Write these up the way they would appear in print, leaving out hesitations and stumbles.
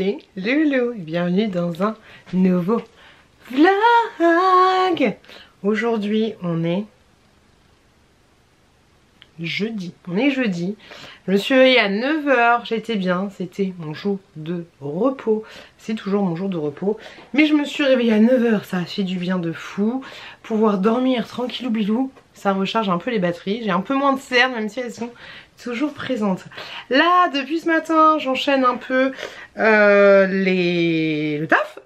les loulous, bienvenue dans un nouveau vlog. Aujourd'hui on est jeudi, je me suis réveillée à 9 h, j'étais bien, c'était mon jour de repos, c'est toujours mon jour de repos, mais je me suis réveillée à 9 h, ça a fait du bien de fou, pouvoir dormir tranquillou bilou, ça recharge un peu les batteries, j'ai un peu moins de cernes même si elles sont toujours présentes. Là depuis ce matin j'enchaîne un peu le taf,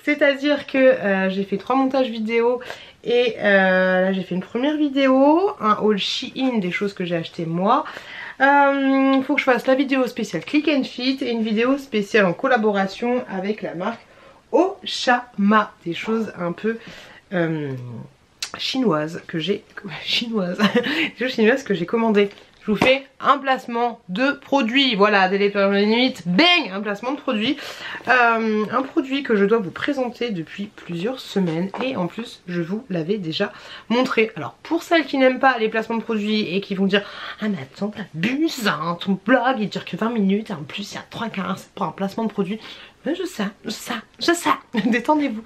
c'est à dire que j'ai fait 3 montages vidéo. Et là j'ai fait une première vidéo, un haul Shein des choses que j'ai acheté moi. Faut que je fasse la vidéo spéciale Click and Fit et une vidéo spéciale en collaboration avec la marque Oshama. Des choses un peu chinoises que j'ai commandées. Je vous fais un placement de produit, voilà, dès les limites, bang, un placement de produit. Un produit que je dois vous présenter depuis plusieurs semaines et en plus je vous l'avais déjà montré. Alors pour celles qui n'aiment pas les placements de produits et qui vont dire ah mais attends t'abuses, hein, ton blog il dure que 20 minutes et en plus il y a 3,15 pour un placement de produit. Mais je sais, détendez-vous.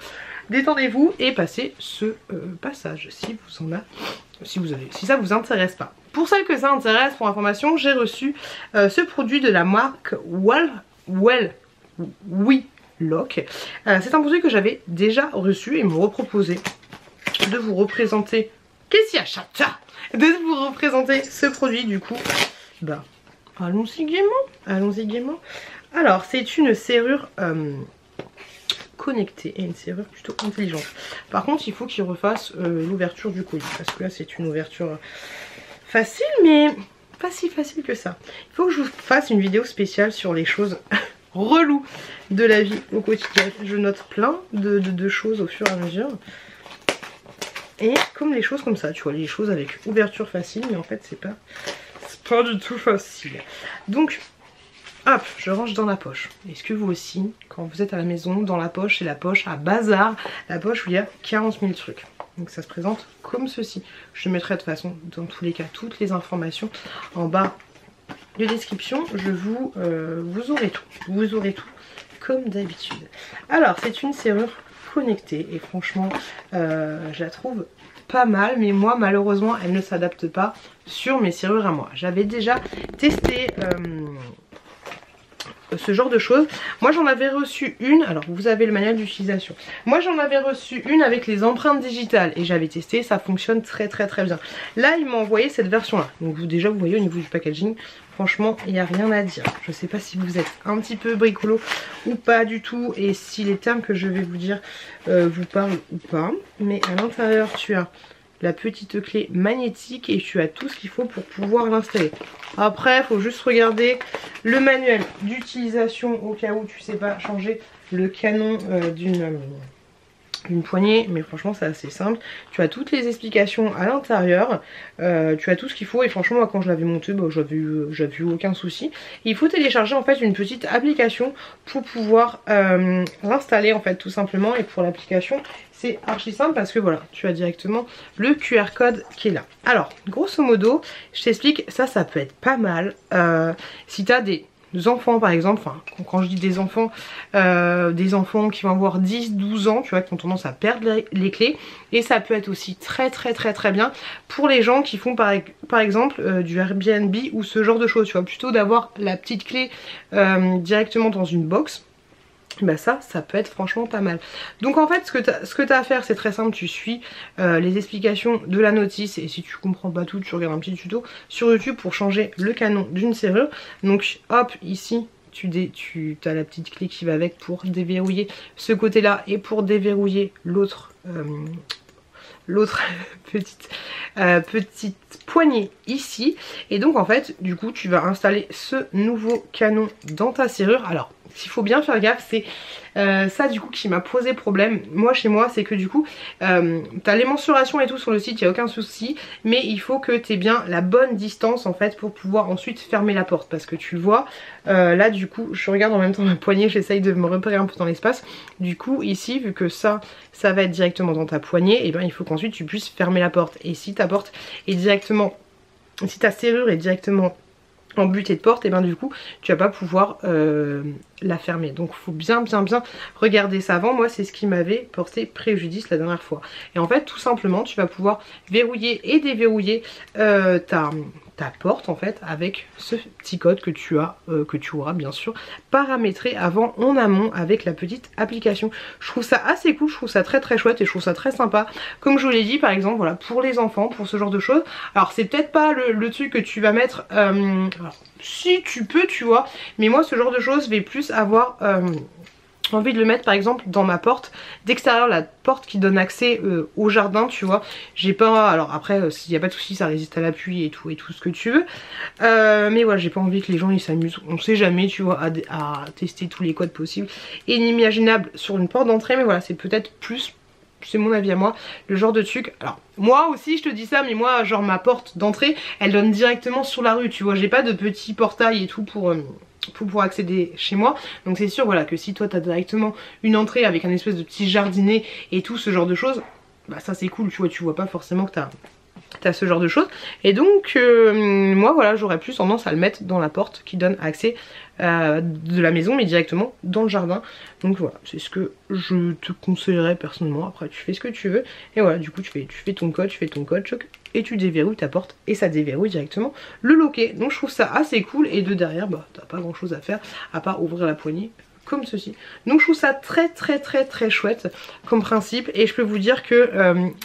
Détendez-vous et passez ce passage si ça vous intéresse pas. Pour celles que ça intéresse, pour information, j'ai reçu ce produit de la marque Welock. C'est un produit que j'avais déjà reçu et me reproposé de vous représenter. Qu'est-ce qu'il y a, chata? De vous représenter ce produit du coup. Bah, allons-y gaiement. Alors, c'est une serrure connectée et une serrure plutôt intelligente. Par contre, il faut qu'il refasse l'ouverture du colis parce que là, c'est une ouverture facile, mais pas si facile que ça. Il faut que je vous fasse une vidéo spéciale sur les choses reloues de la vie au quotidien. Je note plein de choses au fur et à mesure. Et comme les choses comme ça, tu vois, les choses avec ouverture facile, mais en fait, c'est pas du tout facile. Donc, hop, je range dans la poche. Est-ce que vous aussi, quand vous êtes à la maison, dans la poche, c'est la poche à bazar, la poche où il y a 40 000 trucs. Donc ça se présente comme ceci. Je mettrai de toute façon, dans tous les cas, toutes les informations en bas de description. Vous aurez tout comme d'habitude. Alors, c'est une serrure connectée et franchement, je la trouve pas mal, mais moi malheureusement, elle ne s'adapte pas sur mes serrures à moi. J'avais déjà testé ce genre de choses. Moi j'en avais reçu une, alors vous avez le manuel d'utilisation. Moi j'en avais reçu une avec les empreintes digitales et j'avais testé, ça fonctionne très bien. Là il m'a envoyé cette version là. Donc déjà vous voyez au niveau du packaging, franchement il n'y a rien à dire. Je sais pas si vous êtes un petit peu bricolo ou pas du tout et si les termes que je vais vous dire vous parlent ou pas. Mais à l'intérieur tu as la petite clé magnétique et tu as tout ce qu'il faut pour pouvoir l'installer. Après, il faut juste regarder le manuel d'utilisation au cas où tu sais pas changer le canon d'une poignée, mais franchement c'est assez simple. Tu as toutes les explications à l'intérieur, tu as tout ce qu'il faut et franchement moi quand je l'avais monté bah, j'avais eu aucun souci. Il faut télécharger en fait une petite application pour pouvoir l'installer en fait tout simplement, et pour l'application c'est archi simple parce que voilà, tu as directement le QR code qui est là. Alors grosso modo je t'explique, ça peut être pas mal si tu as des enfants par exemple, enfin quand je dis des enfants qui vont avoir 10-12 ans, tu vois, qui ont tendance à perdre les clés, et ça peut être aussi très bien pour les gens qui font par exemple du Airbnb ou ce genre de choses, tu vois, plutôt d'avoir la petite clé directement dans une box. Bah ça peut être franchement pas mal. Donc en fait ce que tu as à faire c'est très simple, tu suis les explications de la notice et si tu comprends pas tout tu regardes un petit tuto sur YouTube pour changer le canon d'une serrure. Donc hop, ici tu as la petite clé qui va avec pour déverrouiller ce côté là et pour déverrouiller l'autre petite poignée ici. Et donc en fait du coup tu vas installer ce nouveau canon dans ta serrure. Alors s'il faut bien faire gaffe, c'est ça du coup qui m'a posé problème moi chez moi, c'est que du coup t'as les mensurations et tout sur le site, il n'y a aucun souci, mais il faut que tu aies bien la bonne distance en fait pour pouvoir ensuite fermer la porte, parce que tu le vois là du coup je regarde en même temps ma poignée, j'essaye de me repérer un peu dans l'espace. Du coup ici vu que ça va être directement dans ta poignée, et ben il faut qu'ensuite tu puisses fermer la porte, et si ta porte est directement, si ta serrure est directement en butée de porte, et ben du coup tu vas pas pouvoir la fermer. Donc il faut bien regarder ça avant. Moi c'est ce qui m'avait porté préjudice la dernière fois. Et en fait tout simplement tu vas pouvoir verrouiller et déverrouiller ta porte en fait avec ce petit code que tu as, que tu auras bien sûr paramétré avant en amont avec la petite application. Je trouve ça assez cool, je trouve ça très chouette et je trouve ça très sympa. Comme je vous l'ai dit par exemple, voilà, pour les enfants, pour ce genre de choses. Alors c'est peut-être pas le truc que tu vas mettre, alors, si tu peux tu vois, mais moi ce genre de choses vais plus avoir envie de le mettre par exemple dans ma porte d'extérieur, la porte qui donne accès au jardin tu vois. J'ai pas, alors après s'il n'y a pas de souci, ça résiste à la pluie et tout ce que tu veux, mais voilà, j'ai pas envie que les gens ils s'amusent, on sait jamais tu vois, à tester tous les codes possibles et inimaginables sur une porte d'entrée. Mais voilà, c'est peut-être plus, c'est mon avis à moi, le genre de truc. Alors moi aussi je te dis ça, mais moi genre ma porte d'entrée elle donne directement sur la rue tu vois, j'ai pas de petit portail et tout pour pouvoir accéder chez moi. Donc c'est sûr voilà que si toi t'as directement une entrée avec un espèce de petit jardinet et tout ce genre de choses, bah ça c'est cool tu vois, tu vois pas forcément que t'as ce genre de choses. Et donc moi voilà, j'aurais plus tendance à le mettre dans la porte qui donne accès de la maison mais directement dans le jardin. Donc voilà, c'est ce que je te conseillerais personnellement. Après tu fais ce que tu veux et voilà, du coup tu fais ton code, choc, et tu déverrouilles ta porte et ça déverrouille directement le loquet. Donc je trouve ça assez cool et de derrière bah t'as pas grand chose à faire à part ouvrir la poignée comme ceci. Donc je trouve ça très chouette comme principe. Et je peux vous dire que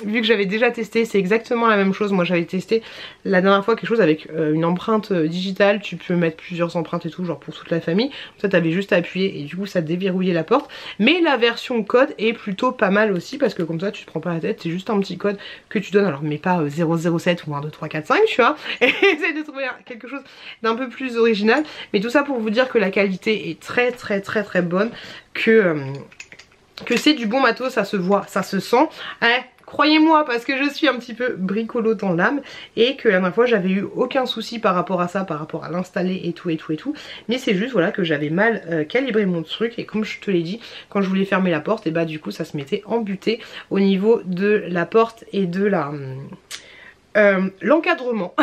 vu que j'avais déjà testé, c'est exactement la même chose. Moi j'avais testé la dernière fois quelque chose avec une empreinte digitale. Tu peux mettre plusieurs empreintes et tout, genre pour toute la famille. Ça t'avais juste à appuyer et du coup ça déverrouillait la porte. Mais la version code est plutôt pas mal aussi, parce que comme ça tu te prends pas la tête, c'est juste un petit code que tu donnes. Alors mais pas 007 ou 1 2 3 4 5 tu vois. Et essaye de trouver quelque chose d'un peu plus original. Mais tout ça pour vous dire que la qualité est très bonne, que c'est du bon matos, ça se voit, ça se sent. Croyez-moi, parce que je suis un petit peu bricolo dans l'âme et que la dernière fois j'avais eu aucun souci par rapport à ça, par rapport à l'installer et tout. Mais c'est juste voilà que j'avais mal calibré mon truc et comme je te l'ai dit, quand je voulais fermer la porte et bah du coup ça se mettait embuté au niveau de la porte et de la... l'encadrement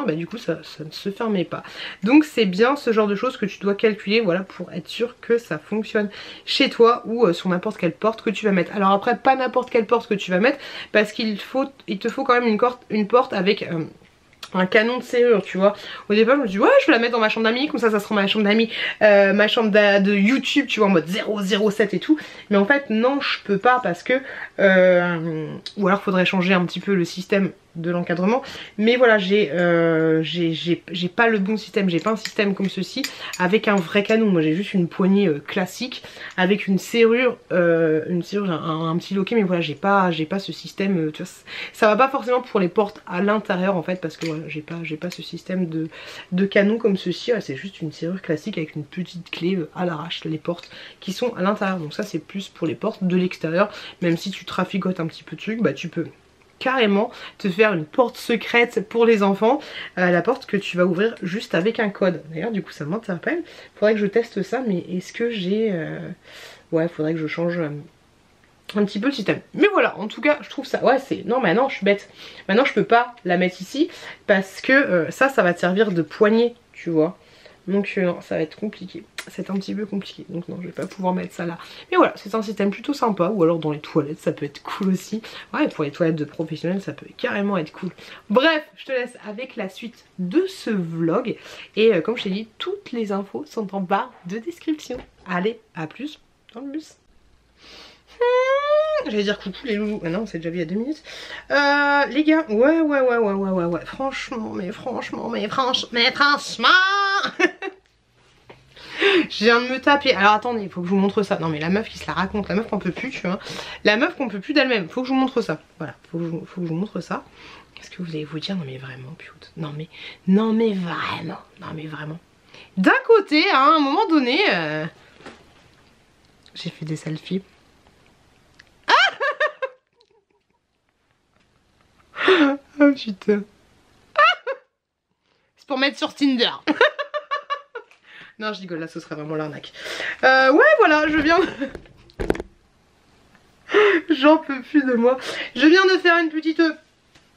bah du coup ça ne se fermait pas. Donc c'est bien ce genre de choses que tu dois calculer voilà pour être sûr que ça fonctionne chez toi ou sur n'importe quelle porte que tu vas mettre. Alors après pas n'importe quelle porte que tu vas mettre, parce il te faut quand même une porte avec un canon de serrure tu vois. Au départ je me dis ouais je vais la mettre dans ma chambre d'amis, comme ça sera ma chambre d'amis, ma chambre de YouTube tu vois en mode 007 et tout. Mais en fait non, je peux pas parce que ou alors faudrait changer un petit peu le système de l'encadrement. Mais voilà, j'ai pas le bon système, j'ai pas un système comme ceci avec un vrai canon. Moi j'ai juste une poignée classique avec une serrure, un petit loquet, mais voilà j'ai pas ce système, tu vois, ça va pas forcément pour les portes à l'intérieur en fait, parce que voilà, j'ai pas ce système de canon comme ceci. Ouais, c'est juste une serrure classique avec une petite clé à l'arrache, les portes qui sont à l'intérieur. Donc ça c'est plus pour les portes de l'extérieur. Même si tu traficotes un petit peu de trucs, bah tu peux carrément te faire une porte secrète pour les enfants, la porte que tu vas ouvrir juste avec un code. D'ailleurs du coup ça m'interpelle, faudrait que je teste ça, mais est-ce que j'ai... ouais, faudrait que je change un petit peu le système. Mais voilà, en tout cas je trouve ça... Ouais c'est... Non maintenant je suis bête, maintenant je peux pas la mettre ici parce que ça va te servir de poignée tu vois. Donc non, ça va être compliqué, c'est un petit peu compliqué, donc non je vais pas pouvoir mettre ça là. Mais voilà, c'est un système plutôt sympa, ou alors dans les toilettes ça peut être cool aussi. Ouais, pour les toilettes de professionnels ça peut carrément être cool. Bref, je te laisse avec la suite de ce vlog. Et comme je t'ai dit, toutes les infos sont en barre de description. Allez, à plus dans le bus. J'allais dire coucou les loulous, ah non c'est déjà vu il y a 2 minutes. Les gars, ouais, franchement, je viens de me taper. Alors attendez, il faut que je vous montre ça. Non mais la meuf qui se la raconte, la meuf qu'on peut plus, tu vois. La meuf qu'on peut plus d'elle-même, faut que je vous montre ça. Voilà, faut que je vous montre ça. Qu'est-ce que vous allez vous dire? Non mais vraiment, pute. Non mais vraiment. D'un côté, à un moment donné, j'ai fait des selfies. Oh putain. C'est pour mettre sur Tinder. Non je rigole, là ce serait vraiment l'arnaque. Ouais voilà, je viens... J'en peux plus de moi. Je viens de faire une petite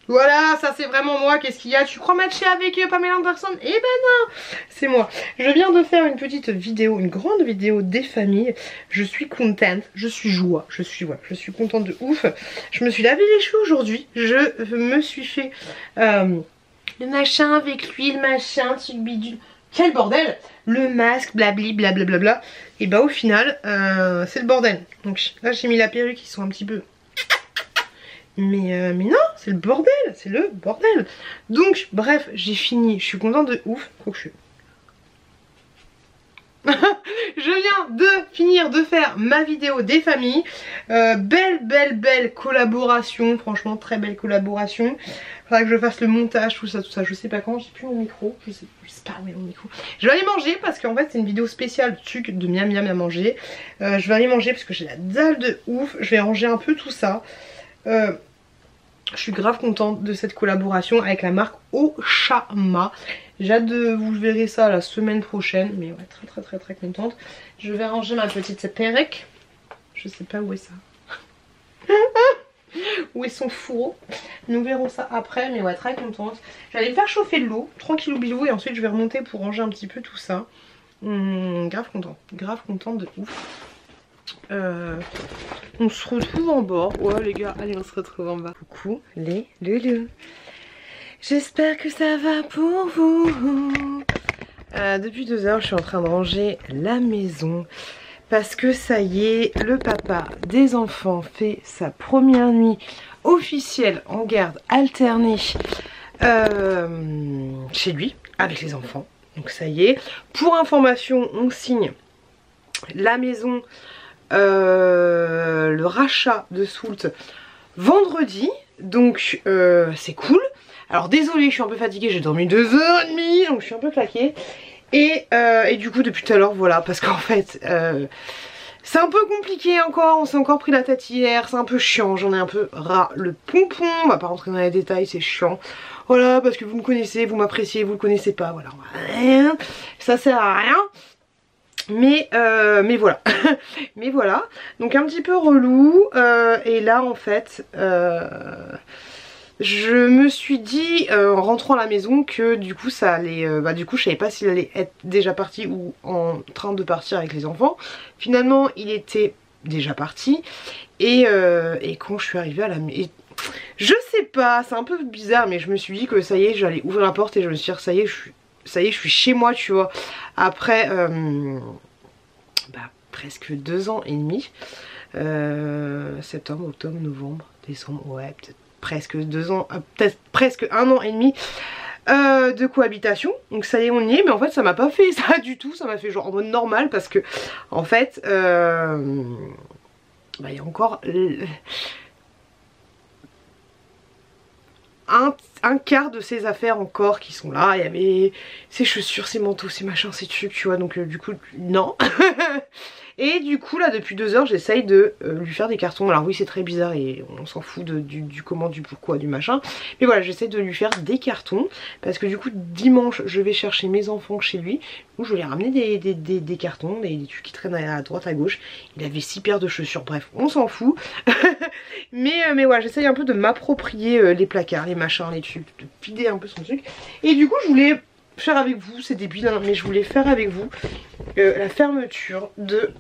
Voilà, ça c'est vraiment moi. Qu'est-ce qu'il y a? Tu crois matcher avec Pamela Anderson? Eh ben non, c'est moi. Je viens de faire une petite vidéo, une grande vidéo des familles. Je suis contente, je suis joie, je suis contente de ouf. Je me suis lavé les cheveux aujourd'hui. Je me suis fait le machin avec l'huile, machin, truc bidule. Quel bordel! Le masque, blabli, blablabla. Et bah au final, c'est le bordel. Donc là j'ai mis la perruque, ils sont un petit peu... Mais non, c'est le bordel, c'est le bordel. Donc bref, j'ai fini, je suis contente de ouf. Faut que je... Je viens de finir de faire ma vidéo des familles. Belle collaboration, franchement très belle collaboration. Faudra que je fasse le montage, tout ça, je sais pas quand, j'ai plus mon micro, je sais pas où est mon micro. Je vais aller manger parce qu'en fait c'est une vidéo spéciale truc de miam miam à manger. Je vais aller manger parce que j'ai la dalle de ouf, je vais ranger un peu tout ça. Je suis grave contente de cette collaboration avec la marque Ochama. J'ai hâte de vous verrez ça la semaine prochaine. Mais ouais, très contente. Je vais ranger ma petite perruque. Je sais pas où est ça. Où est son fourreau. Nous verrons ça après. Mais ouais, très contente. J'allais me faire chauffer de l'eau. Tranquillou bilou. Et ensuite je vais remonter pour ranger un petit peu tout ça. Grave contente. Grave contente de ouf. On se retrouve en bas. Ouais les gars, allez on se retrouve en bas. Coucou les loulous. J'espère que ça va pour vous. Depuis 2 heures je suis en train de ranger la maison. Parce que ça y est, le papa des enfants fait sa première nuit officielle en garde alternée chez lui avec les enfants. Donc ça y est. Pour information, on signe la maison, le rachat de Soult vendredi. Donc c'est cool. Alors désolée, je suis un peu fatiguée, j'ai dormi 2h30, donc je suis un peu claquée. Et du coup depuis tout à l'heure, voilà, parce qu'en fait c'est un peu compliqué encore, on s'est encore pris la tête hier, c'est un peu chiant, j'en ai un peu ras le pompon, on va pas rentrer dans les détails, c'est chiant. Voilà, parce que vous me connaissez, vous m'appréciez, vous le connaissez pas, voilà, ça sert à rien. Mais voilà. Mais voilà. Donc un petit peu relou. Et là en fait je me suis dit en rentrant à la maison que du coup ça allait du coup je savais pas s'il allait être déjà parti ou en train de partir avec les enfants. Finalement il était déjà parti. Et quand je suis arrivée à la maison, je sais pas, c'est un peu bizarre, mais je me suis dit que ça y est, j'allais ouvrir la porte et je me suis dit ça y est, je suis chez moi, tu vois. Après presque 2 ans et demi. Septembre, octobre, novembre, décembre, ouais, peut-être presque 2 ans, peut-être presque 1 an et demi de cohabitation. Donc ça y est, on y est, mais en fait ça m'a pas fait ça du tout, ça m'a fait genre en mode normal parce que en fait il y a encore un quart de ses affaires encore qui sont là. Il y avait ses chaussures, ses manteaux, ses machins, ses trucs, tu vois. Donc du coup, non. Et du coup là depuis 2 heures j'essaye de lui faire des cartons. Alors oui c'est très bizarre et on s'en fout du comment, du pourquoi, du machin. Mais voilà, j'essaie de lui faire des cartons. Parce que du coup dimanche je vais chercher mes enfants chez lui. Où je vais lui ramener des cartons, des trucs qui traînent à droite à gauche. Il avait 6 paires de chaussures, bref on s'en fout. mais voilà, j'essaye un peu de m'approprier les placards, les machins, les trucs, de vider un peu son truc. Et du coup je voulais faire avec vous, c'est débile hein, mais je voulais faire avec vous la fermeture de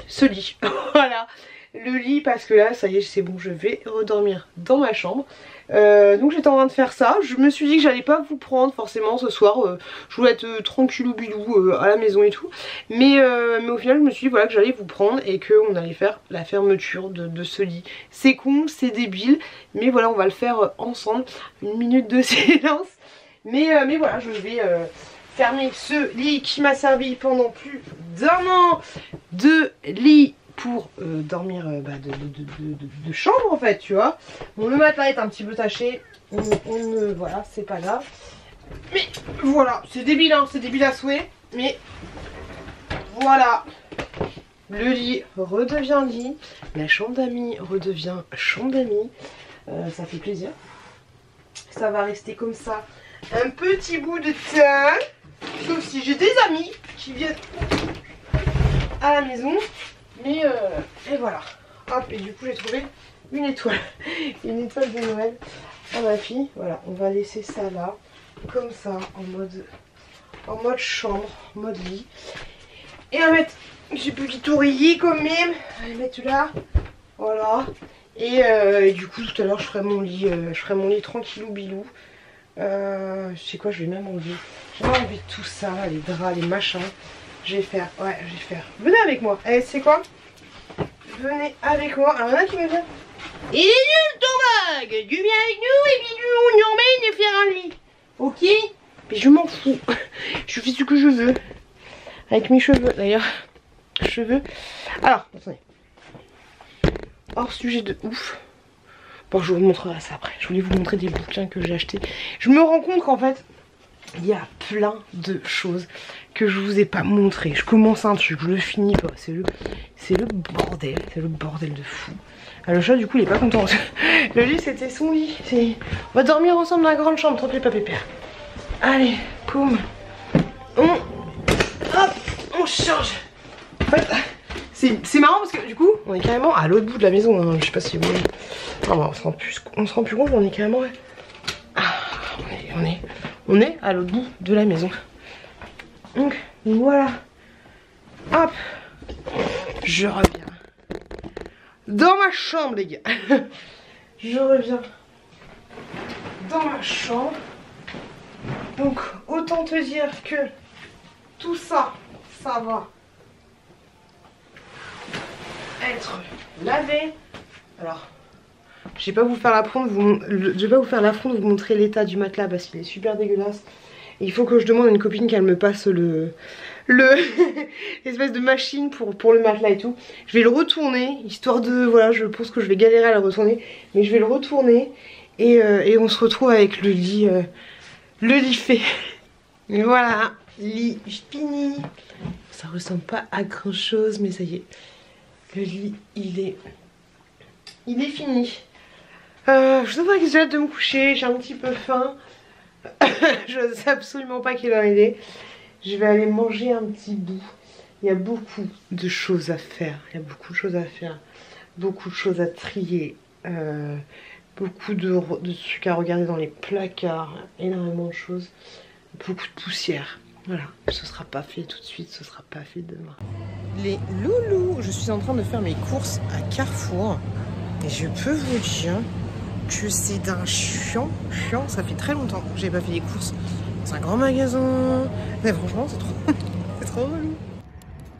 ce lit. Voilà, le lit parce que là ça y est c'est bon, je vais redormir dans ma chambre. Donc j'étais en train de faire ça. Je me suis dit que j'allais pas vous prendre forcément ce soir. Je voulais être tranquillou bilou à la maison et tout. Mais au final je me suis dit voilà que j'allais vous prendre et qu'on allait faire la fermeture de ce lit. C'est con, c'est débile, mais voilà on va le faire ensemble. Une minute de silence. Mais voilà, je vais fermer ce lit qui m'a servi pendant plus d'1 an de lit pour dormir de chambre en fait, tu vois. Bon, le matelas est un petit peu taché, voilà, c'est pas grave. Mais voilà, c'est débile hein, c'est débile à souhait, mais voilà. Le lit redevient lit, la chambre d'amis redevient chambre d'amis, ça fait plaisir. Ça va rester comme ça un petit bout de temps, sauf si j'ai des amis qui viennent à la maison. Mais et voilà, hop, et du coup j'ai trouvé une étoile de Noël à ma fille. Voilà, on va laisser ça là, comme ça, en mode chambre, en mode lit. Et on va mettre ce petit oreiller quand même. On va mettre là, voilà. Et du coup tout à l'heure je ferai mon lit, tranquillou bilou. Je sais quoi, je vais même enlever. Je vais enlever tout ça, les draps, les machins. Je vais faire. Venez avec moi. Allez, c'est quoi? Venez avec moi. Alors il y en a qui me disent, il est nul ton bag. Tu viens avec nous et puis on nous emmène de faire un lit. Ok? Mais je m'en fous. Je fais ce que je veux. Avec mes cheveux d'ailleurs. Alors, attendez. Hors sujet de ouf. Bon, je vous montrerai ça après. Je voulais vous montrer des bouquins que j'ai achetés. Je me rends compte qu'en fait, il y a plein de choses que je vous ai pas montré. Je commence un truc, je le finis pas. C'est le bordel. C'est le bordel de fou. Le chat, du coup, il est pas content. Le lit, c'était son lit. On va dormir ensemble dans la grande chambre. Tranquille, pas pépère. Allez, poum. On change. En fait, c'est marrant parce que du coup, on est carrément à l'autre bout de la maison. Hein. Je sais pas si vous... Ah, bah, on se rend plus compte, on est carrément... Ah, on est à l'autre bout de la maison. Donc, voilà. Hop. Je reviens. Dans ma chambre, les gars. Je reviens dans ma chambre. Donc, autant te dire que tout ça, ça va être lavé. Alors, je vais pas vous faire l'affront de vous montrer l'état du matelas parce qu'il est super dégueulasse. Et il faut que je demande à une copine qu'elle me passe l'espèce de machine pour le matelas et tout. Je vais le retourner, histoire de... Voilà, je pense que je vais galérer à le retourner. Mais je vais le retourner et on se retrouve avec le lit fait. Et voilà, lit fini. Ça ressemble pas à grand chose, mais ça y est. Le lit, il est fini. Je sais que j'ai hâte de me coucher, j'ai un petit peu faim. Je ne sais absolument pas quelle heure il est. Je vais aller manger un petit bout. Il y a beaucoup de choses à faire. Beaucoup de choses à trier. Beaucoup de trucs à regarder dans les placards. Énormément de choses. Beaucoup de poussière. Voilà, ce sera pas fait tout de suite, ce sera pas fait demain. Les loulous, je suis en train de faire mes courses à Carrefour. Et je peux vous dire que c'est d'un chiant. Ça fait très longtemps que j'ai pas fait les courses. C'est un grand magasin. Mais franchement, c'est trop relou.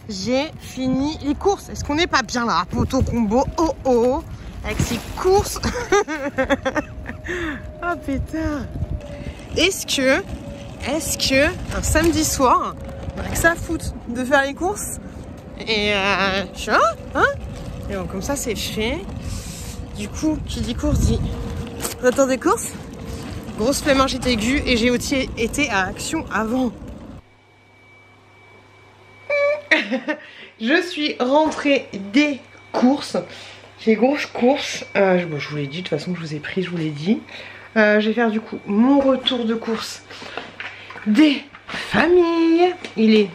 J'ai fini les courses. Est-ce qu'on n'est pas bien là? Poto combo, avec ces courses. Oh pétard. Est-ce que un samedi soir, on a que ça à foutre de faire les courses? Et tu vois, hein? Et bon, comme ça c'est fait. Du coup, qui dit course dit retour des courses. Grosse flemmingite aiguë et j'ai aussi été à Action avant. Je suis rentrée des courses. J'ai grosses courses. Bon, je vous l'ai dit, de toute façon je vous ai pris, je vous l'ai dit. Je vais faire du coup mon retour de course des familles. Il est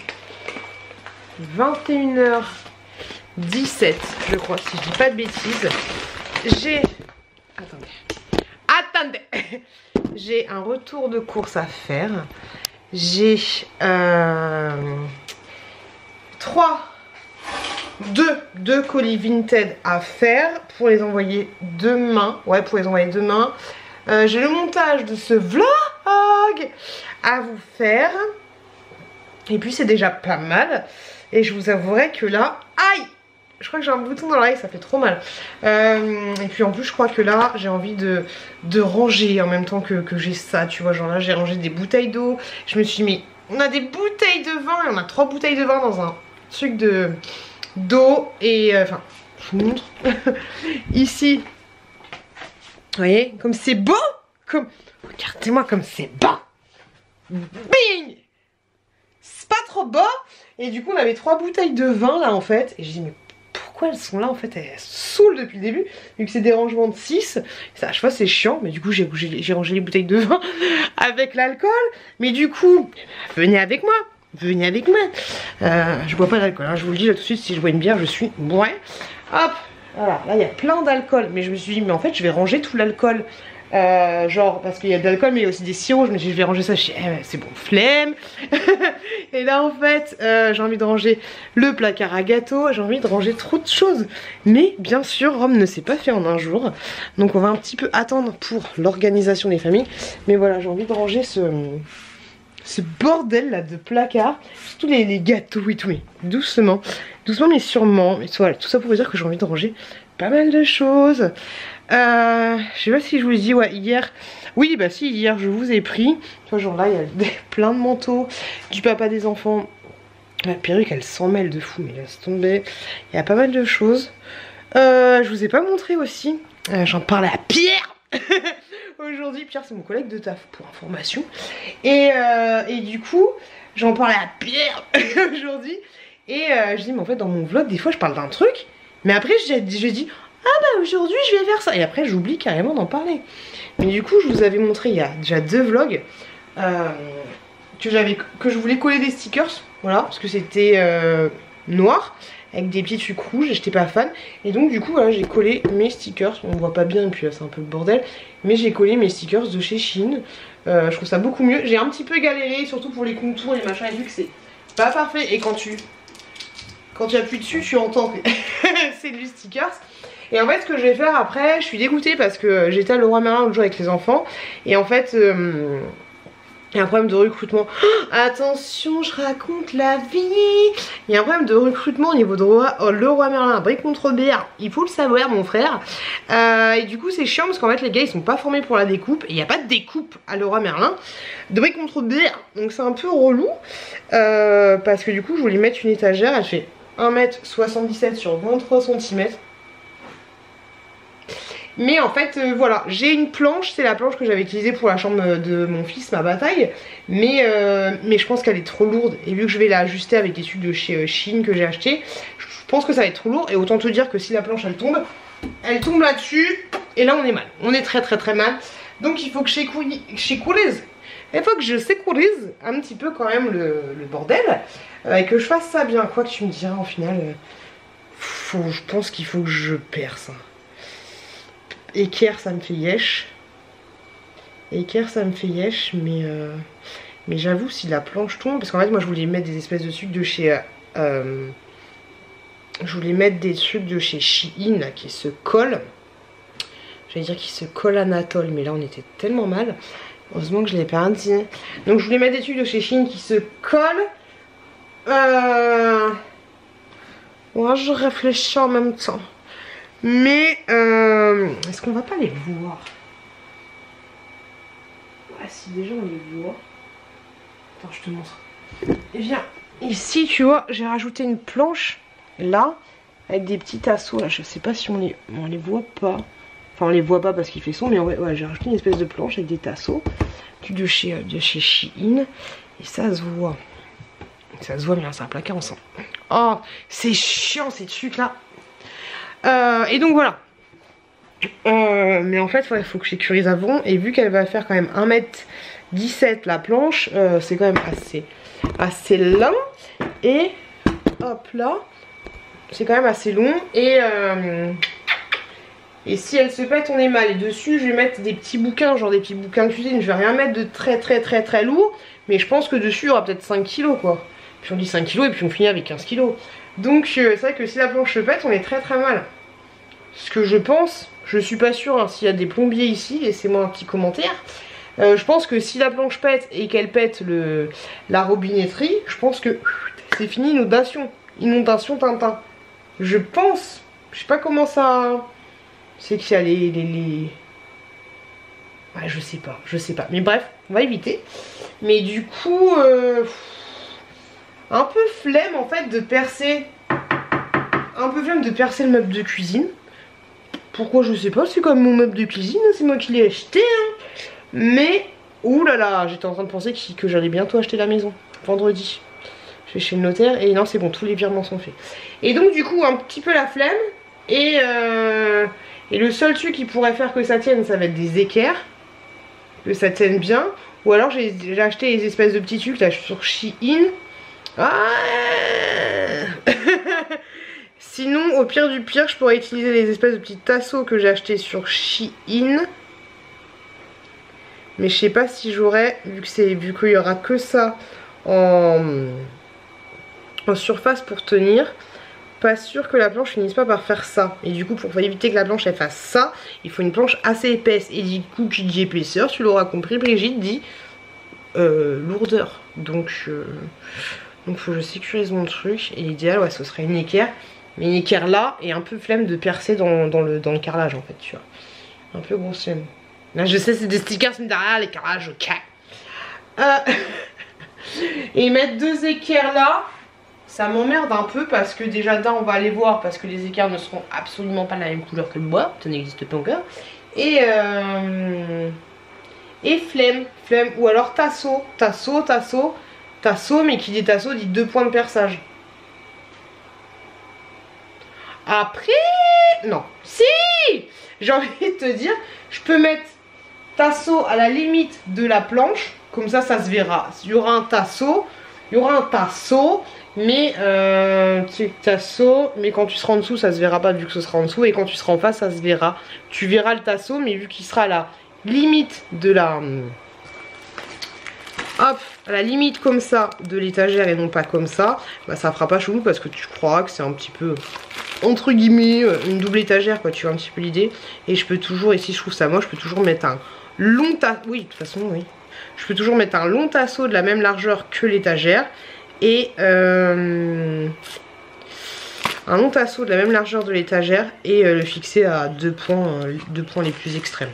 21h17 je crois, si je dis pas de bêtises. J'ai... Attendez. J'ai un retour de course à faire. J'ai deux colis Vinted à faire pour les envoyer demain. Ouais, pour les envoyer demain. J'ai le montage de ce vlog à vous faire. Et puis c'est déjà pas mal. Et je vous avouerai que là... Aïe! Je crois que j'ai un bouton dans l'oreille, ça fait trop mal. Et puis en plus je crois que là j'ai envie de ranger en même temps que j'ai ça. Tu vois, genre là j'ai rangé des bouteilles d'eau. Je me suis dit mais on a des bouteilles de vin. Et on a 3 bouteilles de vin dans un truc d'eau. Et enfin je vous montre. Ici. Vous voyez, comme c'est beau. Regardez-moi comme c'est beau. Bing! C'est pas trop beau. Et du coup on avait 3 bouteilles de vin là en fait. Et je dis mais pourquoi elles sont là en fait? Elles saoulent depuis le début. Vu que c'est des rangements de 6. Ça à chaque fois c'est chiant. Mais du coup j'ai rangé les bouteilles de vin avec l'alcool. Mais du coup, venez avec moi. Venez avec moi. Je bois pas d'alcool hein. Je vous le dis là tout de suite, si je bois une bière je suis bourré. Hop. Voilà, là il y a plein d'alcool. Mais je me suis dit mais en fait je vais ranger tout l'alcool Genre parce qu'il y a de l'alcool mais il y a aussi des sirops. Je me dis je vais ranger ça, c'est bon, flemme. Et là en fait j'ai envie de ranger le placard à gâteaux, j'ai envie de ranger trop de choses. Mais bien sûr Rome ne s'est pas fait en un jour, donc on va un petit peu attendre pour l'organisation des familles. Mais voilà, j'ai envie de ranger ce bordel là de placard, surtout les gâteaux et tout, mais doucement, doucement mais sûrement. Mais voilà, tout ça pour vous dire que j'ai envie de ranger pas mal de choses. Je sais pas si je vous ai dit, ouais, hier, oui, bah si, hier je vous ai pris, tu vois, genre là, il y a plein de manteaux, du papa des enfants, la perruque elle s'en mêle de fou, mais laisse tomber, il y a pas mal de choses. Je vous ai pas montré aussi, j'en parle à Pierre. Aujourd'hui, Pierre c'est mon collègue de taf pour information, et du coup, j'en parlais à Pierre aujourd'hui, et je dis, mais en fait, dans mon vlog, des fois je parle d'un truc, mais après je dis ah bah aujourd'hui je vais faire ça. Et après j'oublie carrément d'en parler. Mais du coup je vous avais montré il y a déjà 2 vlogs que je voulais coller des stickers. Voilà, parce que c'était noir avec des petits trucs rouges et j'étais pas fan. Et donc du coup voilà, j'ai collé mes stickers. On voit pas bien et puis là c'est un peu le bordel. Mais j'ai collé mes stickers de chez Shein. Je trouve ça beaucoup mieux. J'ai un petit peu galéré, surtout pour les contours et machin, et vu que c'est pas parfait. Et quand tu appuies dessus tu entends que c'est du stickers. Et en fait ce que je vais faire après, je suis dégoûtée parce que j'étais à Leroy Merlin l'autre jour avec les enfants. Et en fait il y a un problème de recrutement. Oh, attention, je raconte la vie. Il y a un problème de recrutement au niveau de Leroy Merlin à Brie-Contre-Berre. Il faut le savoir mon frère. Et du coup c'est chiant parce qu'en fait les gars ils sont pas formés pour la découpe. Et il n'y a pas de découpe à Leroy Merlin de Brie-Contre-Berre. Donc c'est un peu relou. Parce que du coup je voulais mettre une étagère. Elle fait 1m77 sur 23 cm. Mais en fait voilà, j'ai une planche, c'est la planche que j'avais utilisée pour la chambre de mon fils, ma bataille. Mais je pense qu'elle est trop lourde. Et vu que je vais l'ajuster avec des trucs de chez Shein que j'ai acheté, je pense que ça va être trop lourd. Et autant te dire que si la planche elle tombe là-dessus. Et là on est mal, on est très très très mal. Donc il faut que j'écoulise. Il faut que je sécurise un petit peu quand même le bordel. Et que je fasse ça bien. Quoi que tu me diras en final, je pense qu'il faut que je perce. Équerre ça me fait yesh. Équerre ça me fait yesh. Mais j'avoue si la planche tombe. Parce qu'en fait moi je voulais mettre des espèces de trucs de chez je voulais mettre des trucs de chez Shein là, qui se collent. J'allais dire qui se collent Anatole. Mais là on était tellement mal. Heureusement que je l'ai pas dit. Donc je voulais mettre des trucs de chez Shein qui se collent. Ouais, je réfléchis en même temps. Mais est-ce qu'on va pas les voir? Ah si déjà on les voit. Attends je te montre. Et viens ici tu vois j'ai rajouté une planche là avec des petits tasseaux là. Je sais pas si on les voit pas. Enfin on les voit pas parce qu'il fait sombre. Mais ouais j'ai rajouté une espèce de planche avec des tasseaux. De chez Shein. Et ça se voit. Ça se voit bien, c'est un placard ensemble. Oh c'est chiant ces trucs là. Et donc voilà. Mais en fait il faut que je sécurise avant. Et vu qu'elle va faire quand même 1m17 la planche, c'est quand même assez long. Et hop là, c'est quand même assez long. Et si elle se pète on est mal. Et dessus je vais mettre des petits bouquins, genre des petits bouquins de cuisine. Je vais rien mettre de très lourd. Mais je pense que dessus il y aura peut-être 5 kilos quoi. Puis on dit 5 kilos et puis on finit avec 15 kilos. Donc c'est vrai que si la planche se pète on est très mal. Ce que je pense, je suis pas sûre hein, s'il y a des plombiers ici, laissez-moi un petit commentaire. Je pense que si la planche pète et qu'elle pète la robinetterie, je pense que c'est fini, inondation Tintin. Je pense, je sais pas comment ça... C'est qu'il y a les... Ouais, je sais pas. Mais bref, on va éviter. Mais du coup, un peu flemme en fait de percer... Un peu flemme de percer le meuble de cuisine. Pourquoi je sais pas, c'est comme mon meuble de cuisine, c'est moi qui l'ai acheté hein. Mais, oulala, j'étais en train de penser que j'allais bientôt acheter la maison, vendredi. Je vais chez le notaire et non c'est bon, tous les virements sont faits. Et donc du coup un petit peu la flemme. Et le seul truc qui pourrait faire que ça tienne, ça va être des équerres. Que ça tienne bien. Ou alors j'ai acheté les espèces de petits trucs là sur Shein. Ah sinon, au pire du pire, je pourrais utiliser les espèces de petits tasseaux que j'ai achetés sur Shein. Mais je sais pas si j'aurai, vu qu'il y aura que ça en surface pour tenir. Pas sûr que la planche finisse pas par faire ça. Et du coup, pour éviter que la planche elle fasse ça, il faut une planche assez épaisse. Et du coup, qui dit épaisseur, tu l'auras compris, Brigitte dit lourdeur. Donc faut que je sécurise mon truc. Et l'idéal, ouais, ce serait une équerre. Mais une équerre là, et un peu flemme de percer dans le carrelage en fait, tu vois. Un peu grosse flemme. Là, je sais, c'est des stickers, mais derrière les carrelages, ok. Et mettre 2 équerres là. Ça m'emmerde un peu parce que déjà d'un on va aller voir parce que les équerres ne seront absolument pas de la même couleur que le bois, ça n'existe pas encore. Et flemme ou alors tasso, mais qui dit tasso dit 2 points de perçage. Après, non, si j'ai envie de te dire, je peux mettre tasso à la limite de la planche, comme ça ça se verra. Il y aura un tasso, mais tasso, mais quand tu seras en dessous ça se verra pas vu que ce sera en dessous, et quand tu seras en face ça se verra. Tu verras le tasso, mais vu qu'il sera à la limite de la hop, à la limite comme ça de l'étagère et non pas comme ça, bah ça fera pas chelou parce que tu crois que c'est un petit peu entre guillemets une double étagère quoi, tu vois un petit peu l'idée. Et je peux toujours, et si je trouve ça moche, je peux toujours mettre un long tasso, oui de toute façon oui, je peux toujours mettre un long tasso de la même largeur que l'étagère. Et un long tasso de la même largeur de l'étagère et le fixer à 2 points les plus extrêmes.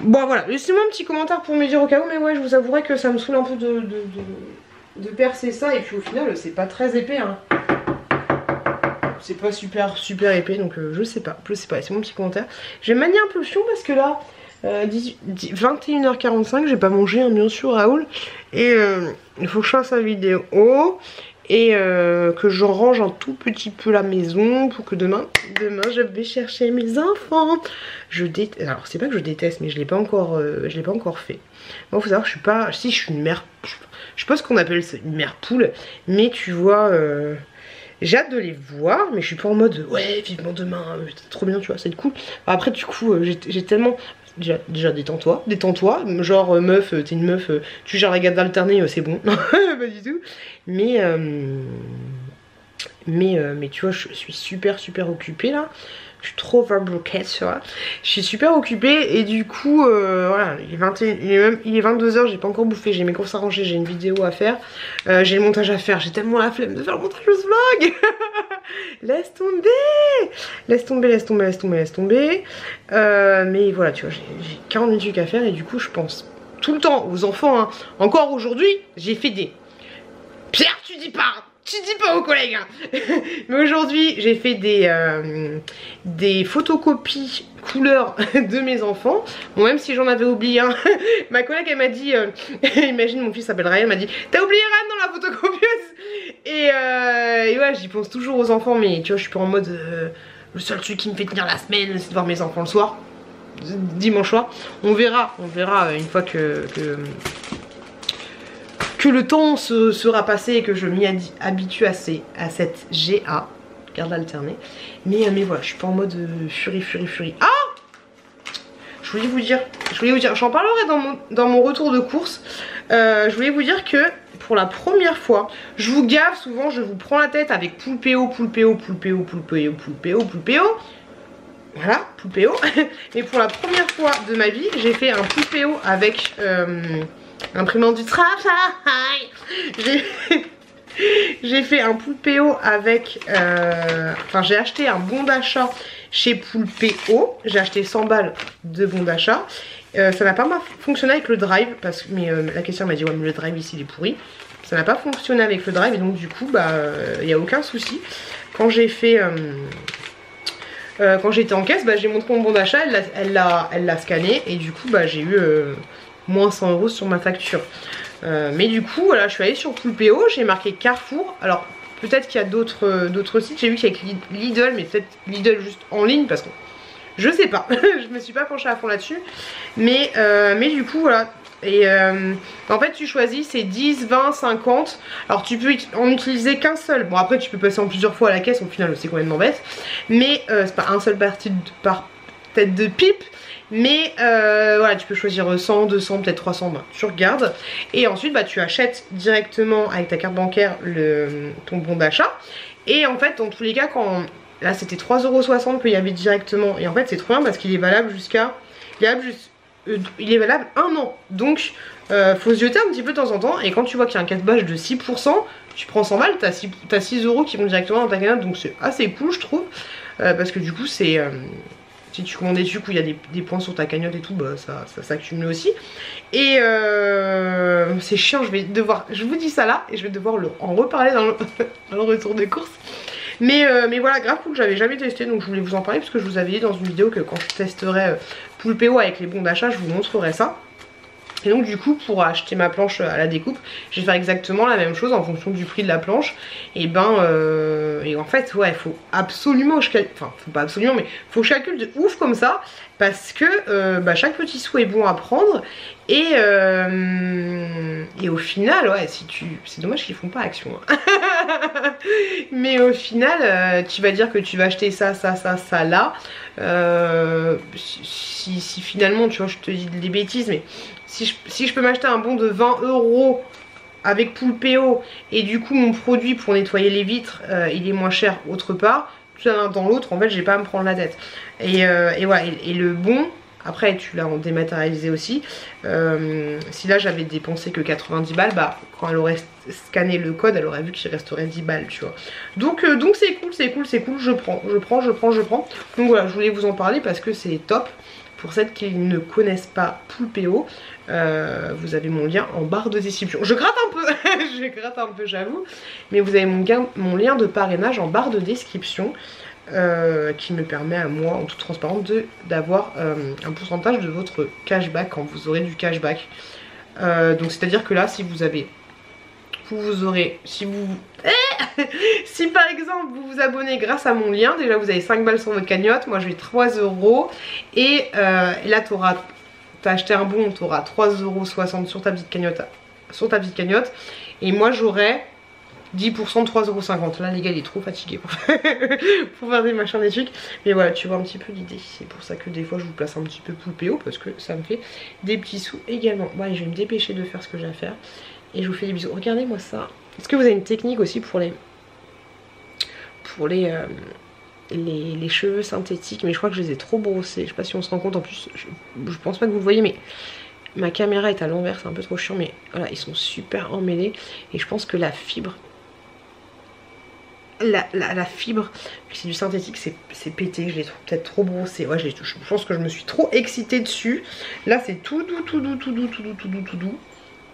Bon voilà, laissez-moi un petit commentaire pour me dire au cas où, mais ouais je vous avouerai que ça me saoule un peu de percer ça, et puis au final c'est pas très épais hein. C'est pas super épais, donc je sais pas, c'est mon petit commentaire. Je vais manier un peu le fion parce que là 21h45, j'ai pas mangé hein, bien sûr Raoul, et il faut que je fasse la vidéo et que je range un tout petit peu la maison pour que demain je vais chercher mes enfants. Alors c'est pas que je déteste, mais je l'ai pas encore fait. Moi faut savoir que je suis pas, si je suis une mère, je sais pas ce qu'on appelle ça, une mère poule, mais tu vois j'ai hâte de les voir, mais je suis pas en mode ouais vivement demain, c'est trop bien tu vois, c'est cool. Après du coup j'ai tellement déjà détends-toi, genre meuf, t'es une meuf, tu gères la garde alternée, c'est bon. Non, pas du tout. Mais tu vois, je suis super occupée là. Je suis trop overbloquée, tu vois. Je suis super occupée et du coup, voilà, il est 22h, j'ai pas encore bouffé, j'ai mes courses à ranger, j'ai une vidéo à faire, j'ai le montage à faire, j'ai tellement la flemme de faire le montage de ce vlog. Laisse tomber. Mais voilà, tu vois, j'ai 40 000 trucs à faire et du coup, je pense tout le temps aux enfants, hein. Encore aujourd'hui, j'ai fait des... Pierre, tu dis pas aux collègues hein. Mais aujourd'hui j'ai fait des photocopies couleurs de mes enfants. Bon, même si j'en avais oublié un, ma collègue elle m'a dit imagine mon fils s'appelle Ryan, elle m'a dit t'as oublié Ryan dans la photocopieuse. Et ouais, j'y pense toujours aux enfants, mais tu vois je suis pas en mode le seul truc qui me fait tenir la semaine c'est de voir mes enfants le soir, dimanche soir. On verra une fois que le temps sera passé et que je m'y habitue à cette GA, garde alternée. Mais voilà, je suis pas en mode furie. Ah, je voulais vous dire, j'en parlerai dans mon retour de course. Je voulais vous dire que pour la première fois, je vous gave souvent, je vous prends la tête avec Poulpeo. Voilà, Poulpeo. Et pour la première fois de ma vie, j'ai fait un Poulpeo avec imprimante du travail. J'ai fait un Poulpeo avec enfin j'ai acheté un bon d'achat chez Poulpeo. J'ai acheté 100 balles de bon d'achat. Ça n'a pas fonctionné avec le drive parce que la caissière m'a dit ouais mais le drive ici il est pourri. Ça n'a pas fonctionné avec le drive et donc du coup bah il n'y a aucun souci. Quand j'ai fait quand j'étais en caisse, bah, j'ai montré mon bon d'achat, elle l'a scanné et du coup bah, j'ai eu moins 100 € sur ma facture. Mais du coup voilà, je suis allée sur Poulpeo, j'ai marqué Carrefour. Alors peut-être qu'il y a d'autres sites, j'ai vu qu'il y a Lidl, mais peut-être Lidl juste en ligne parce que je sais pas, je me suis pas penchée à fond là-dessus. Mais du coup voilà. Et en fait tu choisis, c'est 10, 20, 50. Alors tu peux en utiliser qu'un seul. Bon après tu peux passer en plusieurs fois à la caisse, au final c'est complètement bête. Mais c'est pas un seul par tête de pipe. Mais voilà, tu peux choisir 100, 200, peut-être 300, bah, tu regardes. Et ensuite bah, tu achètes directement avec ta carte bancaire ton bon d'achat. Et en fait dans tous les cas quand... Là c'était 3,60 € qu'il y avait directement. Et en fait c'est trop bien parce qu'il est valable jusqu'à... Il est valable 1 an. Donc faut se jeter un petit peu de temps en temps. Et quand tu vois qu'il y a un cashback de 6%, tu prends 100 balles, t'as 6 € qui vont directement dans ta cagnotte. Donc c'est assez cool je trouve. Parce que du coup c'est... si tu commandes des trucs où il y a des points sur ta cagnotte et tout, bah ça s'accumule aussi. Et c'est chiant, je vous dis ça là et je vais devoir en reparler dans le retour des courses. Mais voilà, grave cool, j'avais jamais testé donc je voulais vous en parler parce que je vous avais dit dans une vidéo que quand je testerai Poulpeo avec les bons d'achat, je vous montrerai ça. Et donc du coup pour acheter ma planche à la découpe, je vais faire exactement la même chose en fonction du prix de la planche. Et et en fait ouais, il faut absolument, enfin faut pas absolument mais faut que je calcule de ouf comme ça. Parce que bah, chaque petit sou est bon à prendre. Et au final ouais, c'est dommage qu'ils font pas action hein. Mais au final tu vas dire que tu vas acheter ça là. Si finalement tu vois je te dis des bêtises mais si je peux m'acheter un bon de 20 € avec Poulpeo et du coup mon produit pour nettoyer les vitres il est moins cher autre part, tout l'un dans l'autre en fait j'ai pas à me prendre la tête. Et voilà, et le bon après tu l'as en dématérialisé aussi. Si là j'avais dépensé que 90 balles, bah quand elle aurait scanné le code elle aurait vu qu'il resterait 10 balles tu vois. Donc c'est cool, je prends. Donc voilà, je voulais vous en parler parce que c'est top. Pour celles qui ne connaissent pas Poulpeo, vous avez mon lien en barre de description. Je gratte un peu, j'avoue. Mais vous avez mon lien de parrainage en barre de description qui me permet à moi, en toute transparence, d'avoir un pourcentage de votre cashback quand vous aurez du cashback. Donc c'est à dire que là, si par exemple vous vous abonnez grâce à mon lien, déjà vous avez 5 balles sur votre cagnotte, moi je vais 3 €. Et là t'as acheté un bon, tu auras 3,60 € sur ta petite cagnotte. Et moi j'aurai 10% de 3,50 €. Là les gars il est trop fatigué pour faire des machins des trucs. Mais voilà, tu vois un petit peu l'idée. C'est pour ça que des fois je vous place un petit peu Poulpeo parce que ça me fait des petits sous également. Bon allez, je vais me dépêcher de faire ce que j'ai à faire. Et je vous fais des bisous. Regardez moi ça. Est-ce que vous avez une technique aussi pour les cheveux synthétiques? Mais je crois que je les ai trop brossés. Je sais pas si on se rend compte. En plus je pense pas que vous le voyez mais ma caméra est à l'envers, c'est un peu trop chiant. Mais voilà, ils sont super emmêlés. Et je pense que la fibre, la fibre, c'est du synthétique, c'est pété. Je l'ai peut-être trop brossé. Ouais, je pense que je me suis trop excitée dessus. Là c'est tout doux.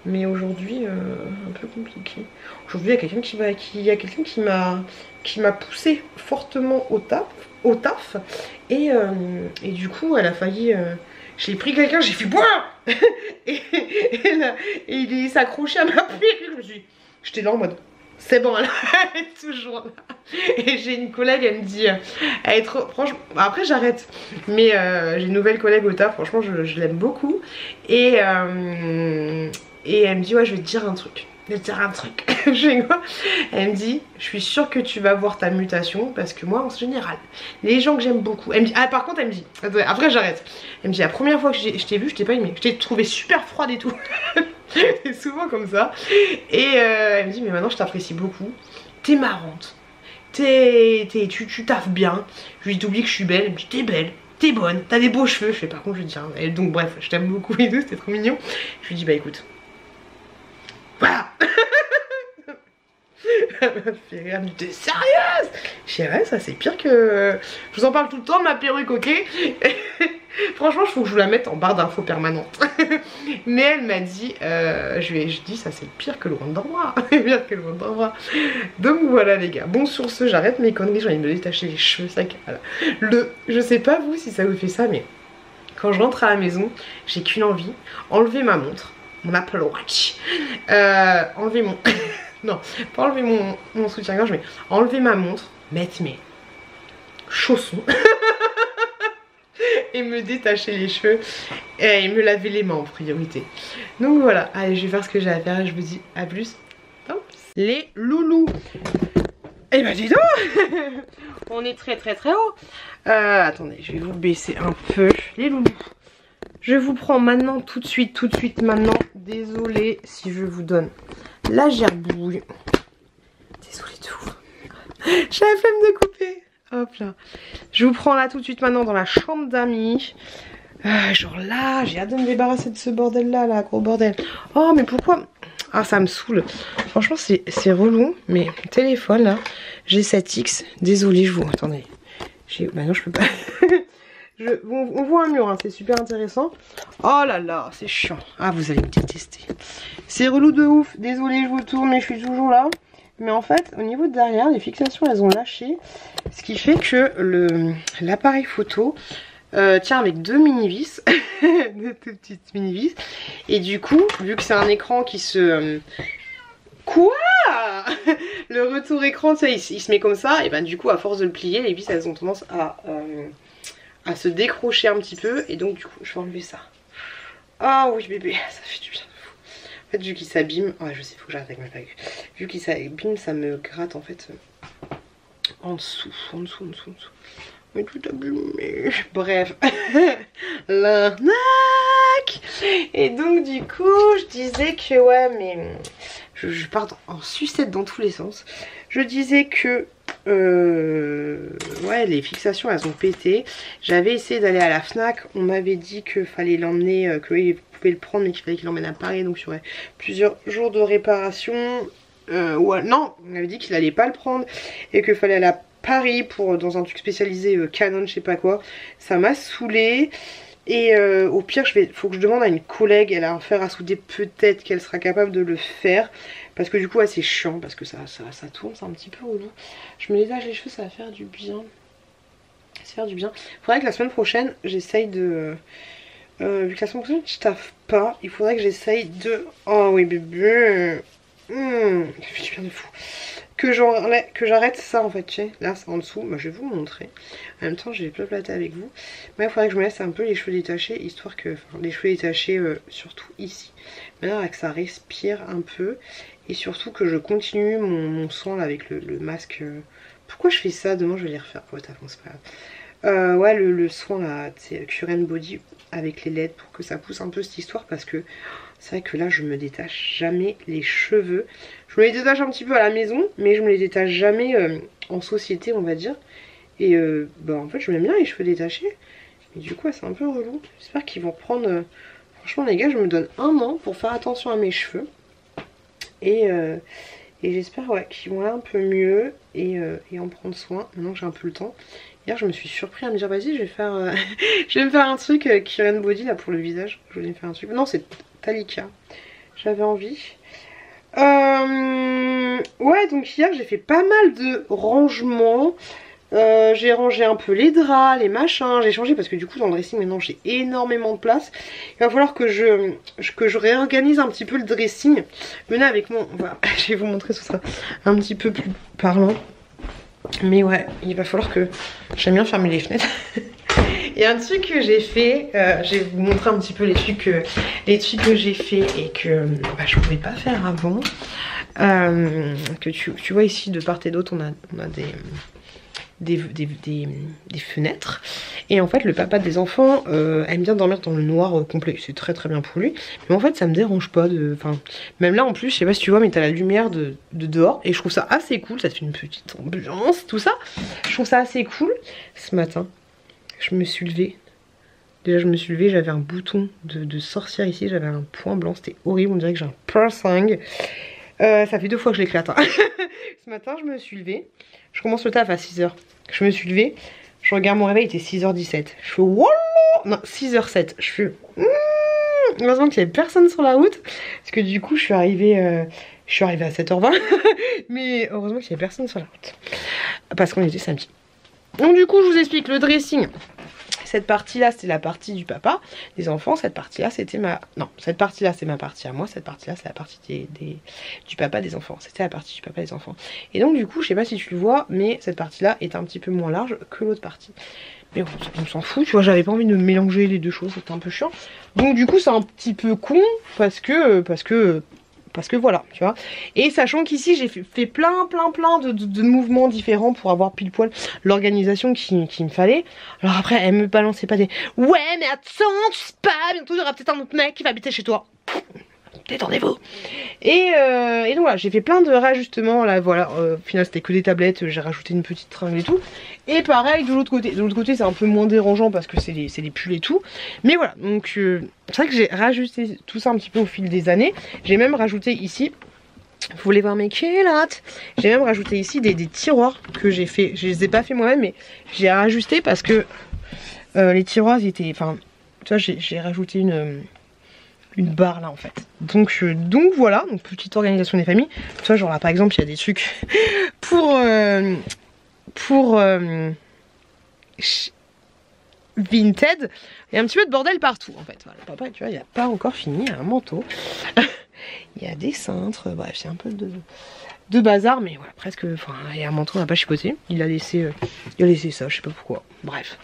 Mais aujourd'hui un peu compliqué. Aujourd'hui il y a quelqu'un qui m'a poussé fortement au taf. Et du coup elle a failli... j'ai pris quelqu'un, j'ai fait boire et il s'est accroché à ma perruque. J'étais là en mode c'est bon, elle est toujours là. Et j'ai une collègue, elle me dit elle est trop, franchement, après j'arrête, mais j'ai une nouvelle collègue au taf, franchement je l'aime beaucoup. Et elle me dit ouais, je vais te dire un truc. Je fais quoi? Elle me dit je suis sûre que tu vas voir ta mutation parce que moi en général les gens que j'aime beaucoup, elle me dit, ah par contre elle me dit, attendez, après j'arrête, elle me dit la première fois que je t'ai vu je t'ai pas aimé, je t'ai trouvé super froide et tout. C'est souvent comme ça. Et elle me dit mais maintenant je t'apprécie beaucoup, t'es marrante, tu taffes bien. Je lui dis t'oublies que je suis belle, elle me dit t'es belle, t'es bonne, t'as des beaux cheveux. Je fais par contre je lui dis hein. Et donc bref, je t'aime beaucoup et tout, c'était trop mignon. Je lui dis bah écoute, voilà. Elle m'a fait rire, elle me dit t'es sérieuse? Je dis ouais, ça c'est pire que... Je vous en parle tout le temps de ma perruque, ok. Franchement il faut que je vous la mette en barre d'infos permanente. Mais elle m'a dit, je dis ça c'est pire que le Wonderbra. Pire que le Wonderbra. Donc voilà les gars, bon sur ce j'arrête mes conneries, j'ai envie de me détacher les cheveux, ça voilà. Je sais pas vous si ça vous fait ça, mais quand je rentre à la maison j'ai qu'une envie, enlever ma montre, mon Apple Watch, enlever mon... non, pas enlever mon soutien-gorge, mais enlever ma montre, mettre mes chaussons et me détacher les cheveux et me laver les mains en priorité. Donc voilà, allez je vais faire ce que j'ai à faire et je vous dis à plus. Les loulous. Et bah dis donc. On est très haut. Attendez, je vais vous baisser un peu. Les loulous. Je vous prends maintenant tout de suite maintenant. Désolée si je vous donne la gerbouille. Désolée de vous. J'ai la flemme de couper. Hop là. Je vous prends là tout de suite maintenant dans la chambre d'amis. Genre là, j'ai hâte de me débarrasser de ce bordel là, gros bordel. Oh mais pourquoi? Ah ça me saoule. Franchement c'est relou. Mais mon téléphone là, G7X. Désolée je vous... Attendez. Bah non je peux pas. On voit un mur, hein, c'est super intéressant. Oh là là, c'est chiant. Ah, vous allez me détester. C'est relou de ouf. Désolée, je vous tourne, mais je suis toujours là. Mais en fait, au niveau de derrière, les fixations, elles ont lâché. Ce qui fait que l'appareil photo tient avec 2 mini-vis. Deux toutes petites mini-vis. Et du coup, vu que c'est un écran qui se... Quoi? Le retour écran, tu sais, il se met comme ça. Et ben du coup, à force de le plier, les vis, elles ont tendance à se décrocher un petit peu. Et donc du coup je vais enlever ça. Ah oui bébé, ça fait du bien. En fait vu qu'il s'abîme, ouais je sais, faut que j'arrête avec ma bague. Vu qu'il s'abîme ça me gratte en fait en dessous. Mais tout abîmé. Bref. L'arnaque. Et donc du coup je disais que ouais mais je pars en sucette dans tous les sens. Je disais que ouais les fixations elles ont pété. J'avais essayé d'aller à la Fnac. On m'avait dit qu'il fallait l'emmener, qu'il pouvait le prendre mais qu'il fallait qu'il l'emmène à Paris. Donc il y aurait plusieurs jours de réparation. Ouais, non, on m'avait dit qu'il allait pas le prendre et qu'il fallait aller à Paris pour dans un truc spécialisé Canon je sais pas quoi. Ça m'a saoulée. Et au pire faut que je demande à une collègue. Elle a un fer à souder, peut-être qu'elle sera capable de le faire. Parce que du coup ouais, c'est chiant. Parce que ça tourne, c'est un petit peu relou. Je me lésage les cheveux, ça va faire du bien. Ça va faire du bien. Faudrait que la semaine prochaine j'essaye de... vu que la semaine prochaine je taffe pas, il faudrait que j'essaye de... Oh oui bébé. Ça fait du bien de fou. Que j'arrête ça en fait, tu sais. Là c'est en dessous, bah, je vais vous montrer. En même temps je vais plater avec vous. Mais il faudrait que je me laisse un peu les cheveux détachés. Histoire que... Enfin, les cheveux détachés surtout ici. Maintenant que ça respire un peu. Et surtout que je continue mon soin là avec le masque. Pourquoi je fais ça? Demain je vais les refaire. Ouais t'as c'est pas grave. Ouais le soin là, c'est Current Body avec les LED pour que ça pousse un peu cette histoire. Parce que c'est vrai que là je me détache jamais les cheveux. Je me les détache un petit peu à la maison, mais je me les détache jamais en société on va dire. Et bah en fait je m'aime bien les cheveux détachés. Mais du coup ouais, c'est un peu relou. J'espère qu'ils vont reprendre... Franchement les gars je me donne 1 an pour faire attention à mes cheveux. Et j'espère ouais, qu'ils vont aller un peu mieux et en prendre soin maintenant que j'ai un peu le temps. Hier je me suis surpris à me dire vas-y je vais faire je vais me faire un truc Current Body là pour le visage. Je voulais me faire un truc. Non c'est Talika. J'avais envie. Ouais donc hier j'ai fait pas mal de rangements. J'ai rangé un peu les draps, les machins, j'ai changé parce que du coup dans le dressing maintenant j'ai énormément de place. Il va falloir que je réorganise un petit peu le dressing. Venez avec moi, je vais vous montrer, ce sera un petit peu plus parlant. Mais ouais, il va falloir que... J'aime bien fermer les fenêtres. Il y a un truc que j'ai fait, je vais vous montrer un petit peu les trucs que j'ai fait et que bah, je pouvais pas faire avant. Que tu vois ici de part et d'autre on a des fenêtres. Et en fait le papa des enfants aime bien dormir dans le noir complet. C'est très très bien pour lui. Mais en fait ça me dérange pas de... Enfin, même là en plus je sais pas si tu vois mais t'as la lumière de dehors. Et je trouve ça assez cool. Ça te fait une petite ambiance tout ça. Je trouve ça assez cool. Ce matin je me suis levée. Déjà je me suis levée, j'avais un bouton de sorcière ici. J'avais un point blanc, c'était horrible. On dirait que j'ai un piercing. Ça fait 2 fois que je l'éclate. Hein. Ce matin je me suis levée. Je commence le taf à 6 h. Je me suis levée. Je regarde mon réveil, il était 6 h 17. Je fais wallah. Non, 6 h 07. Je fais heureusement qu'il n'y avait personne sur la route. Parce que du coup je suis arrivée à 7 h 20. Mais heureusement qu'il n'y avait personne sur la route. Parce qu'on était samedi. Donc du coup je vous explique le dressing. Cette partie là c'était la partie du papa des enfants, cette partie là c'était ma... Non, cette partie là c'est ma partie à moi, cette partie là c'est la partie du papa des enfants. C'était la partie du papa des enfants. Et donc du coup je sais pas si tu le vois mais cette partie là est un petit peu moins large que l'autre partie. Mais bon, on s'en fout, tu vois, j'avais pas envie de mélanger les deux choses, c'était un peu chiant. Donc du coup c'est un petit peu con parce que parce que voilà, tu vois. Et sachant qu'ici j'ai fait plein de mouvements différents pour avoir pile poil l'organisation qu'il me fallait. Alors après elle me balançait pas des ouais mais attends, tu sais pas, bientôt il y aura peut-être un autre mec qui va habiter chez toi. Détendez-vous. Et donc voilà, j'ai fait plein de réajustements là, voilà, au final c'était que des tablettes, j'ai rajouté une petite tringle et tout. Et pareil de l'autre côté c'est un peu moins dérangeant parce que c'est les pulls et tout. Mais voilà, donc c'est vrai que j'ai rajusté tout ça un petit peu au fil des années. J'ai même rajouté ici, vous voulez voir mes culottes, j'ai même rajouté ici des tiroirs que j'ai fait, je les ai pas fait moi-même mais j'ai rajusté parce que les tiroirs ils étaient, enfin tu vois j'ai rajouté une barre là en fait. Donc voilà, donc petite organisation des familles. Tu vois, genre là par exemple il y a des trucs pour Vinted. Il y a un petit peu de bordel partout en fait. Voilà, papa tu vois il n'a pas encore fini, il y a un manteau. Il y a des cintres, bref c'est un peu de bazar mais voilà presque, enfin il y a un manteau, on n'a pas chipoté. Il a laissé ça, je sais pas pourquoi. Bref.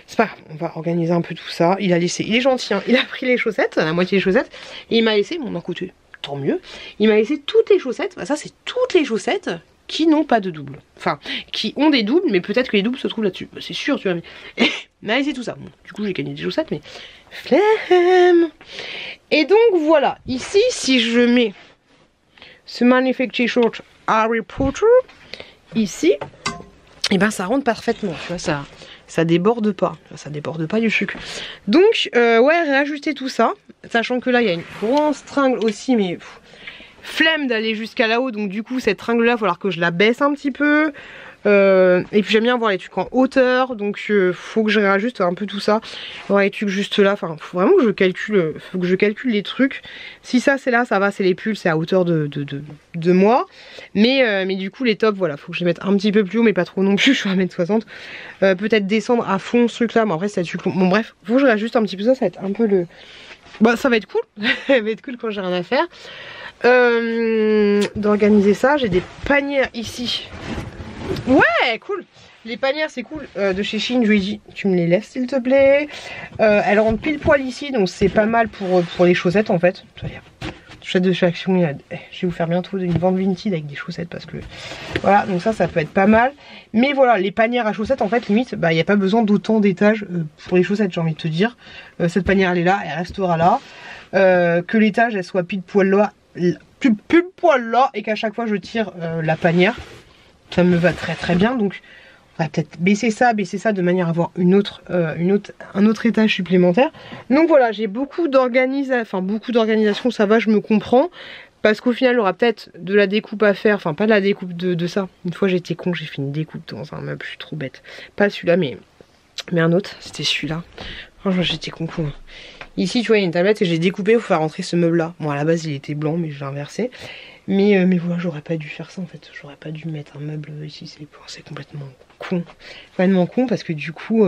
C'est pas grave, on va organiser un peu tout ça. Il est gentil, hein. Il a pris les chaussettes, la moitié des chaussettes, et il m'a laissé, bon d'un côté, tant mieux, il m'a laissé toutes les chaussettes, bah, ça c'est toutes les chaussettes qui n'ont pas de double. Enfin, qui ont des doubles, mais peut-être que les doubles se trouvent là-dessus. Bah, c'est sûr, tu vois, mais il m'a laissé tout ça. Bon, du coup j'ai gagné des chaussettes, mais flemme. Et donc voilà, ici si je mets ce magnifique t-shirt Harry Potter, ici, et ben ça rentre parfaitement, tu vois, ça déborde pas du sucre. Donc ouais, réajuster tout ça, sachant que là il y a une grosse tringle aussi, mais flemme d'aller jusqu'à là-haut, donc du coup cette tringle là il va falloir que je la baisse un petit peu. Et puis j'aime bien voir les trucs en hauteur, donc faut que je réajuste un peu tout ça. Voir les trucs juste là, enfin faut vraiment que je calcule les trucs. Si ça c'est là, ça va, c'est les pulls, c'est à hauteur de moi. Mais du coup les tops, voilà, faut que je les mette un petit peu plus haut, mais pas trop non plus, je suis à 1m60. Peut-être descendre à fond ce truc là, mais après ça tue. Bon bref, faut que je réajuste un petit peu ça, ça va être un peu le... Bah ça va être cool, ça va être cool quand j'ai rien à faire. D'organiser ça, j'ai des panières ici. Ouais, cool. Les panières c'est cool, de chez Shein, je lui ai dit tu me les laisses s'il te plaît. Elles rentrent pile poil ici, donc c'est pas mal pour les chaussettes en fait. Chaussettes de chez Action, je vais vous faire bientôt une vente vintage avec des chaussettes parce que voilà, donc ça peut être pas mal. Mais voilà, les panières à chaussettes en fait limite, bah il n'y a pas besoin d'autant d'étages pour les chaussettes, j'ai envie de te dire. Cette panière elle est là, elle restera là. Que l'étage elle soit pile poil là et qu'à chaque fois je tire la panière. Ça me va très bien, donc on va peut-être baisser ça de manière à avoir un autre étage supplémentaire. Donc voilà, j'ai beaucoup d'organisation, ça va, je me comprends. Parce qu'au final, il y aura peut-être de la découpe à faire, enfin pas de la découpe de ça. Une fois j'étais con, j'ai fait une découpe dans un meuble, je suis trop bête. Pas celui-là, mais un autre, c'était celui-là. Franchement, j'étais con. Ici, tu vois, il y a une tablette et j'ai découpé pour faire rentrer ce meuble-là. Bon, à la base, il était blanc, mais je l'ai inversé. Mais voilà, j'aurais pas dû faire ça en fait. J'aurais pas dû mettre un meuble ici, c'est complètement con. Complètement con parce que du coup...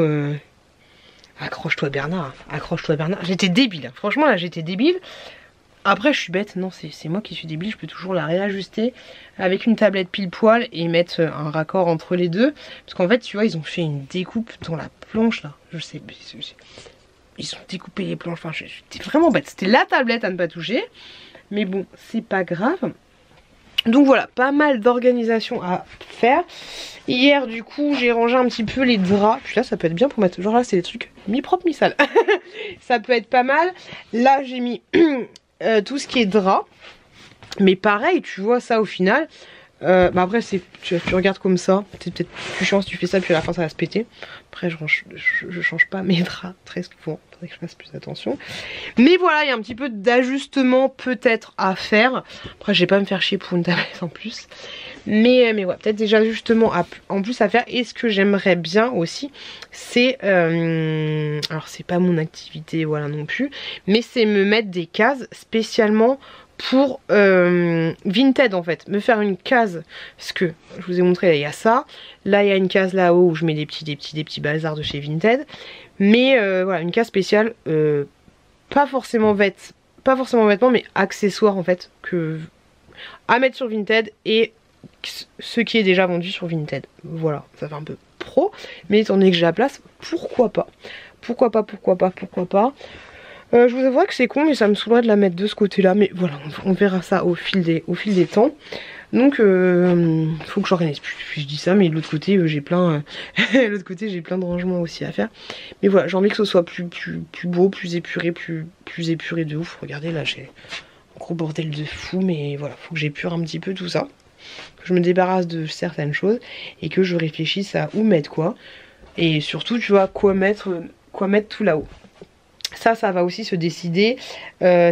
Accroche-toi Bernard, accroche-toi Bernard. J'étais débile, franchement là j'étais débile. Après je suis bête, non c'est moi qui suis débile, je peux toujours la réajuster avec une tablette pile poil et mettre un raccord entre les deux. Parce qu'en fait tu vois ils ont fait une découpe dans la planche là, je sais, ils ont découpé les planches, enfin j'étais vraiment bête. C'était la tablette à ne pas toucher, mais bon c'est pas grave. Donc voilà, pas mal d'organisation à faire. Hier du coup j'ai rangé un petit peu les draps. Puis là ça peut être bien pour mettre, genre là c'est des trucs mi-propre mi-sale. Ça peut être pas mal. Là j'ai mis tout ce qui est drap. Mais pareil tu vois ça au final. Bah après tu regardes comme ça. C'est peut-être plus chiant si tu fais ça puis à la fin ça va se péter. Après je change pas mes draps très souvent. Faudrait que je fasse plus attention. Mais voilà, il y a un petit peu d'ajustement peut-être à faire. Après je vais pas me faire chier pour une tablette en plus. Mais ouais, peut-être des ajustements en plus à faire. Et ce que j'aimerais bien aussi, c'est... alors c'est pas mon activité, voilà non plus. Mais c'est me mettre des cases spécialement pour Vinted en fait. Me faire une case. Parce que je vous ai montré, là il y a ça. Là il y a une case là-haut où je mets des petits bazars de chez Vinted. Mais voilà, une case spéciale. Pas forcément vêtements, mais accessoires en fait. À mettre sur Vinted et ce qui est déjà vendu sur Vinted. Voilà, ça fait un peu pro. Mais étant donné que j'ai la place, pourquoi pas. Pourquoi pas. Je vous avouerai que c'est con mais ça me saoulerait de la mettre de ce côté là. Mais voilà, on verra ça au fil des temps. Donc faut que j'organise. Puis je dis ça mais de l'autre côté j'ai plein l'autre côté j'ai plein de rangements aussi à faire. Mais voilà, j'ai envie que ce soit plus beau, plus épuré, plus épuré de ouf. Regardez là j'ai un gros bordel de fou. Mais voilà, faut que j'épure un petit peu tout ça. Que je me débarrasse de certaines choses. Et que je réfléchisse à où mettre quoi. Et surtout tu vois quoi mettre tout là-haut. Ça va aussi se décider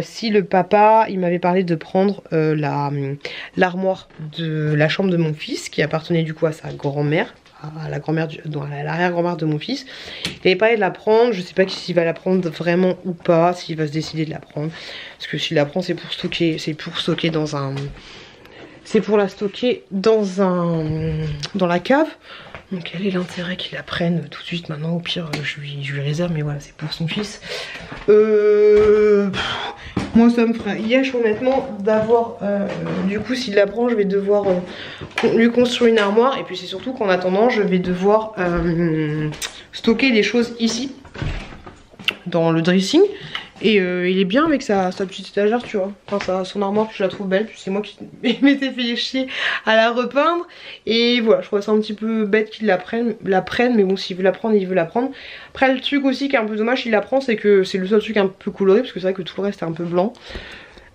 si le papa, il m'avait parlé de prendre l'armoire de la chambre de mon fils qui appartenait du coup à sa grand-mère, à la grand-mère, à l'arrière-grand-mère de mon fils. Il avait parlé de la prendre, je sais pas s'il va la prendre vraiment ou pas, s'il va se décider de la prendre. Parce que s'il la prend c'est pour stocker dans un... C'est pour la stocker dans la cave. Donc quel est l'intérêt qu'il la prenne tout de suite maintenant? Au pire je lui réserve, mais voilà c'est pour son fils. Moi ça me ferait yesh honnêtement d'avoir du coup s'il la prend je vais devoir lui construire une armoire. Et puis c'est surtout qu'en attendant je vais devoir stocker des choses ici dans le dressing. Et il est bien avec sa petite étagère tu vois. Enfin son armoire je la trouve belle. C'est moi qui m'étais fait chier à la repeindre. Et voilà je trouve ça un petit peu bête qu'il la prenne. Mais bon s'il veut la prendre il veut la prendre. Après le truc aussi qui est un peu dommage s'il la prend c'est que c'est le seul truc un peu coloré. Parce que c'est vrai que tout le reste est un peu blanc.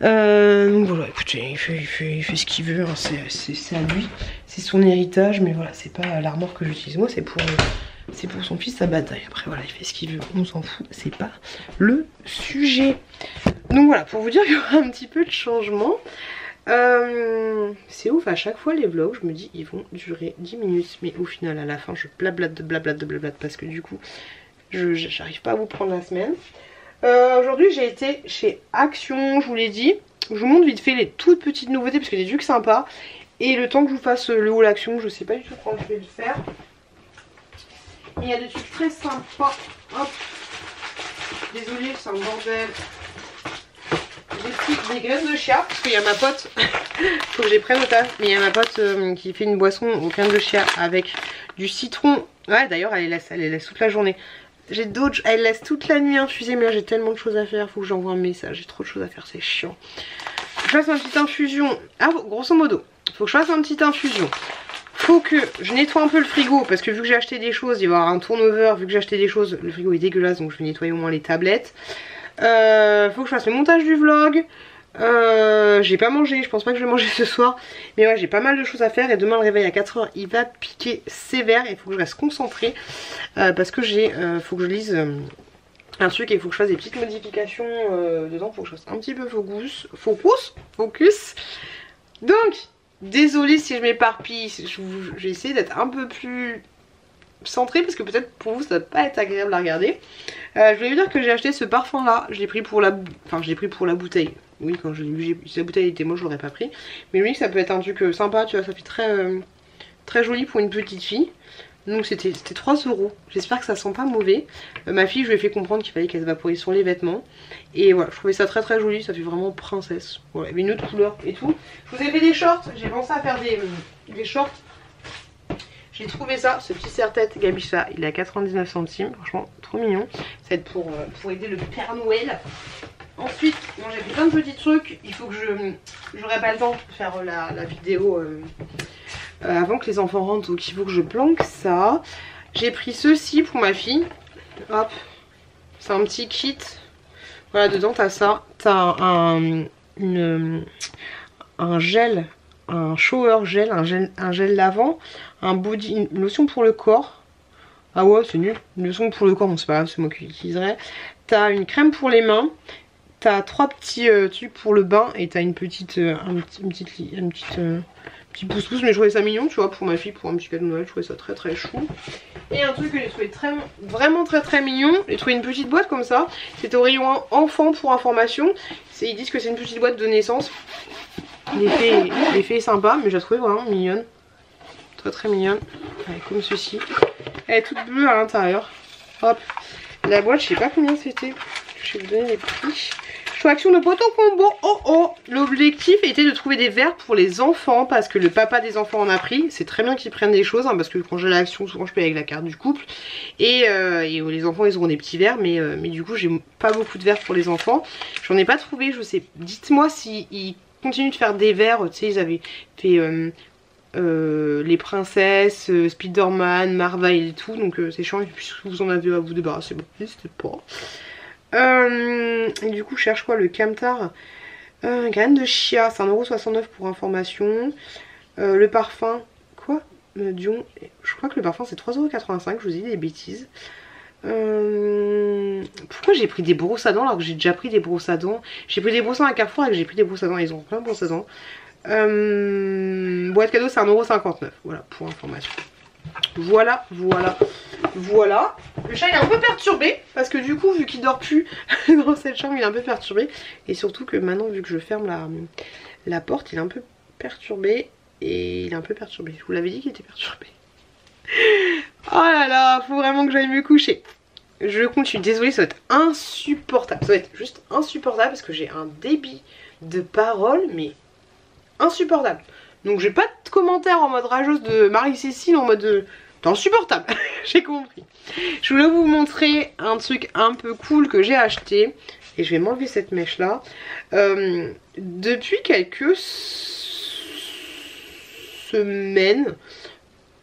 Donc voilà écoutez il fait ce qu'il veut hein. C'est à lui. C'est son héritage. Mais voilà c'est pas l'armoire que j'utilise moi. C'est pour son fils sa bataille. Après voilà il fait ce qu'il veut, on s'en fout, c'est pas le sujet. Donc voilà pour vous dire qu'il y aura un petit peu de changement. C'est ouf à chaque fois les vlogs je me dis ils vont durer 10 minutes. Mais au final à la fin je blablate parce que du coup j'arrive pas à vous prendre la semaine. Aujourd'hui j'ai été chez Action, je vous l'ai dit. Je vous montre vite fait les toutes petites nouveautés parce qu'il y a des trucs sympas. Et le temps que je vous fasse le haul Action je sais pas du tout quand je vais le faire. Il y a des trucs très sympas. Hop. Désolée, c'est un bordel. Des graines de chia. Parce qu'il y a ma pote. Faut que je les prenne au taf. Mais il y a ma pote qui fait une boisson aux graines de chia avec du citron. Ouais, d'ailleurs, elle les laisse toute la journée. J'ai d'autres. Elle laisse toute la nuit infusée. Mais là, j'ai tellement de choses à faire. Faut que j'envoie un message. J'ai trop de choses à faire. C'est chiant. Faut que je fasse une petite infusion. Ah, grosso modo. Faut que je fasse une petite infusion. Faut que je nettoie un peu le frigo parce que vu que j'ai acheté des choses, il va y avoir un turnover. Vu que j'ai acheté des choses, le frigo est dégueulasse donc je vais nettoyer au moins les tablettes. Faut que je fasse le montage du vlog. J'ai pas mangé, je pense pas que je vais manger ce soir. Mais ouais j'ai pas mal de choses à faire et demain le réveil à 4 h il va piquer sévère. Il faut que je reste concentrée parce que faut que je lise un truc et il faut que je fasse des petites modifications dedans. Faut que je fasse un petit peu focus. Donc désolée si je m'éparpille, je vais essayer d'être un peu plus centrée parce que peut-être pour vous ça va pas être agréable à regarder. Je voulais vous dire que j'ai acheté ce parfum là, je l'ai pris pour la bouteille. Oui quand je l'ai vu, si la bouteille était moche je l'aurais pas pris. Mais je me dis que ça peut être un truc sympa, tu vois, ça fait très joli pour une petite fille. Donc c'était 3 €. J'espère que ça sent pas mauvais. Ma fille je lui ai fait comprendre qu'il fallait qu'elle se vaporise sur les vêtements. Et voilà je trouvais ça très joli. Ça fait vraiment princesse. Voilà il y avait une autre couleur et tout. Je vous ai fait des shorts. J'ai pensé à faire des shorts. J'ai trouvé ça. Ce petit serre-tête Gabicha. Il est à 99 centimes. Franchement trop mignon. Ça va être pour aider le Père Noël. Ensuite bon, j'ai fait plein de petits trucs. Il faut que j'aurai pas le temps de faire la vidéo avant que les enfants rentrent, donc il faut que je planque ça. J'ai pris ceci pour ma fille. Hop, c'est un petit kit. Voilà, dedans t'as ça. T'as un gel, un shower gel, un gel lavant, un body, une lotion pour le corps. Ah ouais, c'est nul. Une lotion pour le corps, bon c'est pas grave, c'est moi qui l'utiliserai. T'as une crème pour les mains. T'as 3 petits trucs pour le bain et t'as une petite petit pouce-pouce, mais je trouvais ça mignon, tu vois, pour ma fille, pour un petit cadeau de Noël, je trouvais ça très chou. Et un truc que j'ai trouvé vraiment très mignon, j'ai trouvé une petite boîte comme ça, c'était au rayon enfant pour information, ils disent que c'est une petite boîte de naissance. L'effet est sympa, mais je la trouvais vraiment mignonne, très mignonne, ouais, comme ceci. Elle est toute bleue à l'intérieur, hop. La boîte, je sais pas combien c'était, je vais vous donner les prix. Sur Action de Poteau Combo, oh oh, l'objectif était de trouver des verres pour les enfants parce que le papa des enfants en a pris. C'est très bien qu'ils prennent des choses hein, parce que quand j'ai l'Action, souvent je paye avec la carte du couple. Et les enfants ils auront des petits verres, mais du coup j'ai pas beaucoup de verres pour les enfants. J'en ai pas trouvé, je sais. Dites-moi s'ils continuent de faire des verres. Tu sais, ils avaient fait les princesses, Spider-Man, Marvel et tout. Donc c'est chiant, et puis vous en avez à vous débarrasser. Bon, n'hésitez pas. Et du coup je cherche quoi, le Camtar graine de chia, c'est 1,69€ pour information. Le parfum, quoi, Dion, je crois que le parfum c'est 3,85€, je vous dis des bêtises. Pourquoi j'ai pris des brosses à dents alors que j'ai déjà pris des brosses à dents? J'ai pris des brosses à dents à Carrefour et que j'ai pris des brosses à dents, ils ont plein de brosses à dents. Boîte cadeau c'est 1,59€, voilà pour information. Voilà. Le chat il est un peu perturbé parce que du coup vu qu'il dort plus dans cette chambre il est un peu perturbé. Et surtout que maintenant vu que je ferme la porte il est un peu perturbé. Et il est un peu perturbé, je vous l'avais dit qu'il était perturbé. Oh là là, faut vraiment que j'aille me coucher. Je continue, désolée ça va être insupportable. Ça va être juste insupportable parce que j'ai un débit de parole mais insupportable. Donc j'ai pas de commentaires en mode rageuse de Marie-Cécile en mode t'es insupportable. J'ai compris. Je voulais vous montrer un truc un peu cool que j'ai acheté. Et je vais m'enlever cette mèche là. Depuis quelques semaines,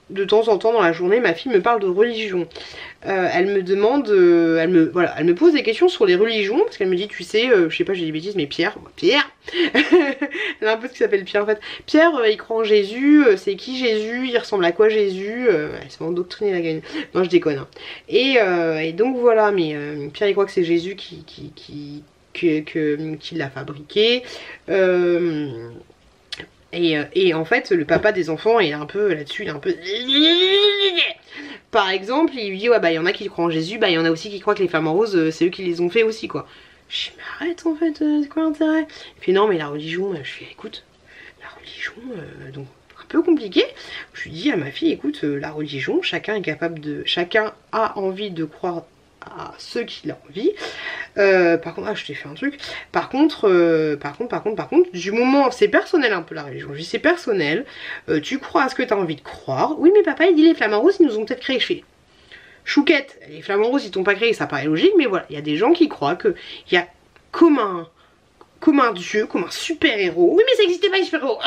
de temps en temps dans la journée, ma fille me parle de religion. Elle me demande, elle me pose des questions sur les religions parce qu'elle me dit, tu sais, je sais pas, j'ai des bêtises, mais Pierre, elle a un pote qui s'appelle Pierre en fait. Pierre, il croit en Jésus, c'est qui Jésus, il ressemble à quoi Jésus, elle s'est endoctrinée la gagne. Non, je déconne. Hein. Et donc voilà, mais Pierre il croit que c'est Jésus qui l'a fabriqué. Et en fait le papa des enfants est un peu là-dessus, il est un peu... Par exemple il lui dit ouais bah il y en a qui croient en Jésus, bah il y en a aussi qui croient que les flamants roses c'est eux qui les ont fait aussi quoi. Je dis mais arrête en fait, c'est quoi l'intérêt? Et puis non mais la religion, je fais écoute, la religion donc un peu compliqué. Je lui dis à ma fille écoute la religion, chacun est capable de... Chacun a envie de croire à ceux qui l'ont envie. Par contre, je t'ai fait un truc. Par contre, du moment, c'est personnel un peu la religion. Je dis c'est personnel. Tu crois à ce que tu as envie de croire. Oui, mais papa, il dit les flamants roses, ils nous ont peut-être créé. Je fais chouquette. Les flamants roses, ils t'ont pas créé, ça paraît logique, mais voilà, il y a des gens qui croient que il y a comme un dieu, comme un super-héros. Oui mais ça n'existait pas les super-héros.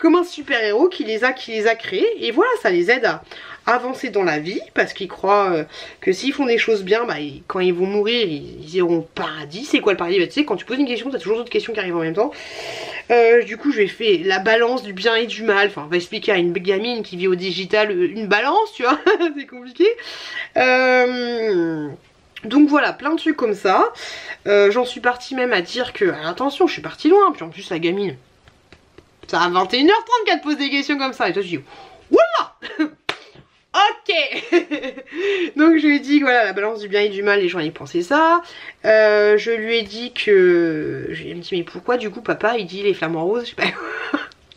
Comme un super-héros qui les a créés. Et voilà, ça les aide à avancer dans la vie. Parce qu'ils croient que s'ils font des choses bien, bah, quand ils vont mourir, ils iront au paradis. C'est quoi le paradis? Bah, tu sais, quand tu poses une question, t'as toujours d'autres questions qui arrivent en même temps. Du coup, je vais faire la balance du bien et du mal. Enfin, on va expliquer à une gamine qui vit au digital une balance, tu vois. C'est compliqué. Donc voilà, plein de trucs comme ça. J'en suis partie même à dire que... attention, je suis partie loin. Puis en plus, la gamine... Ça à 21h30 qu'elle te pose des questions comme ça. Et toi, je dis... Voilà. Ok. Donc je lui ai dit que voilà, la balance du bien et du mal, les gens y pensaient ça. Je lui ai dit que... Je lui ai dit mais pourquoi du coup papa il dit les flamants roses? Je sais pas.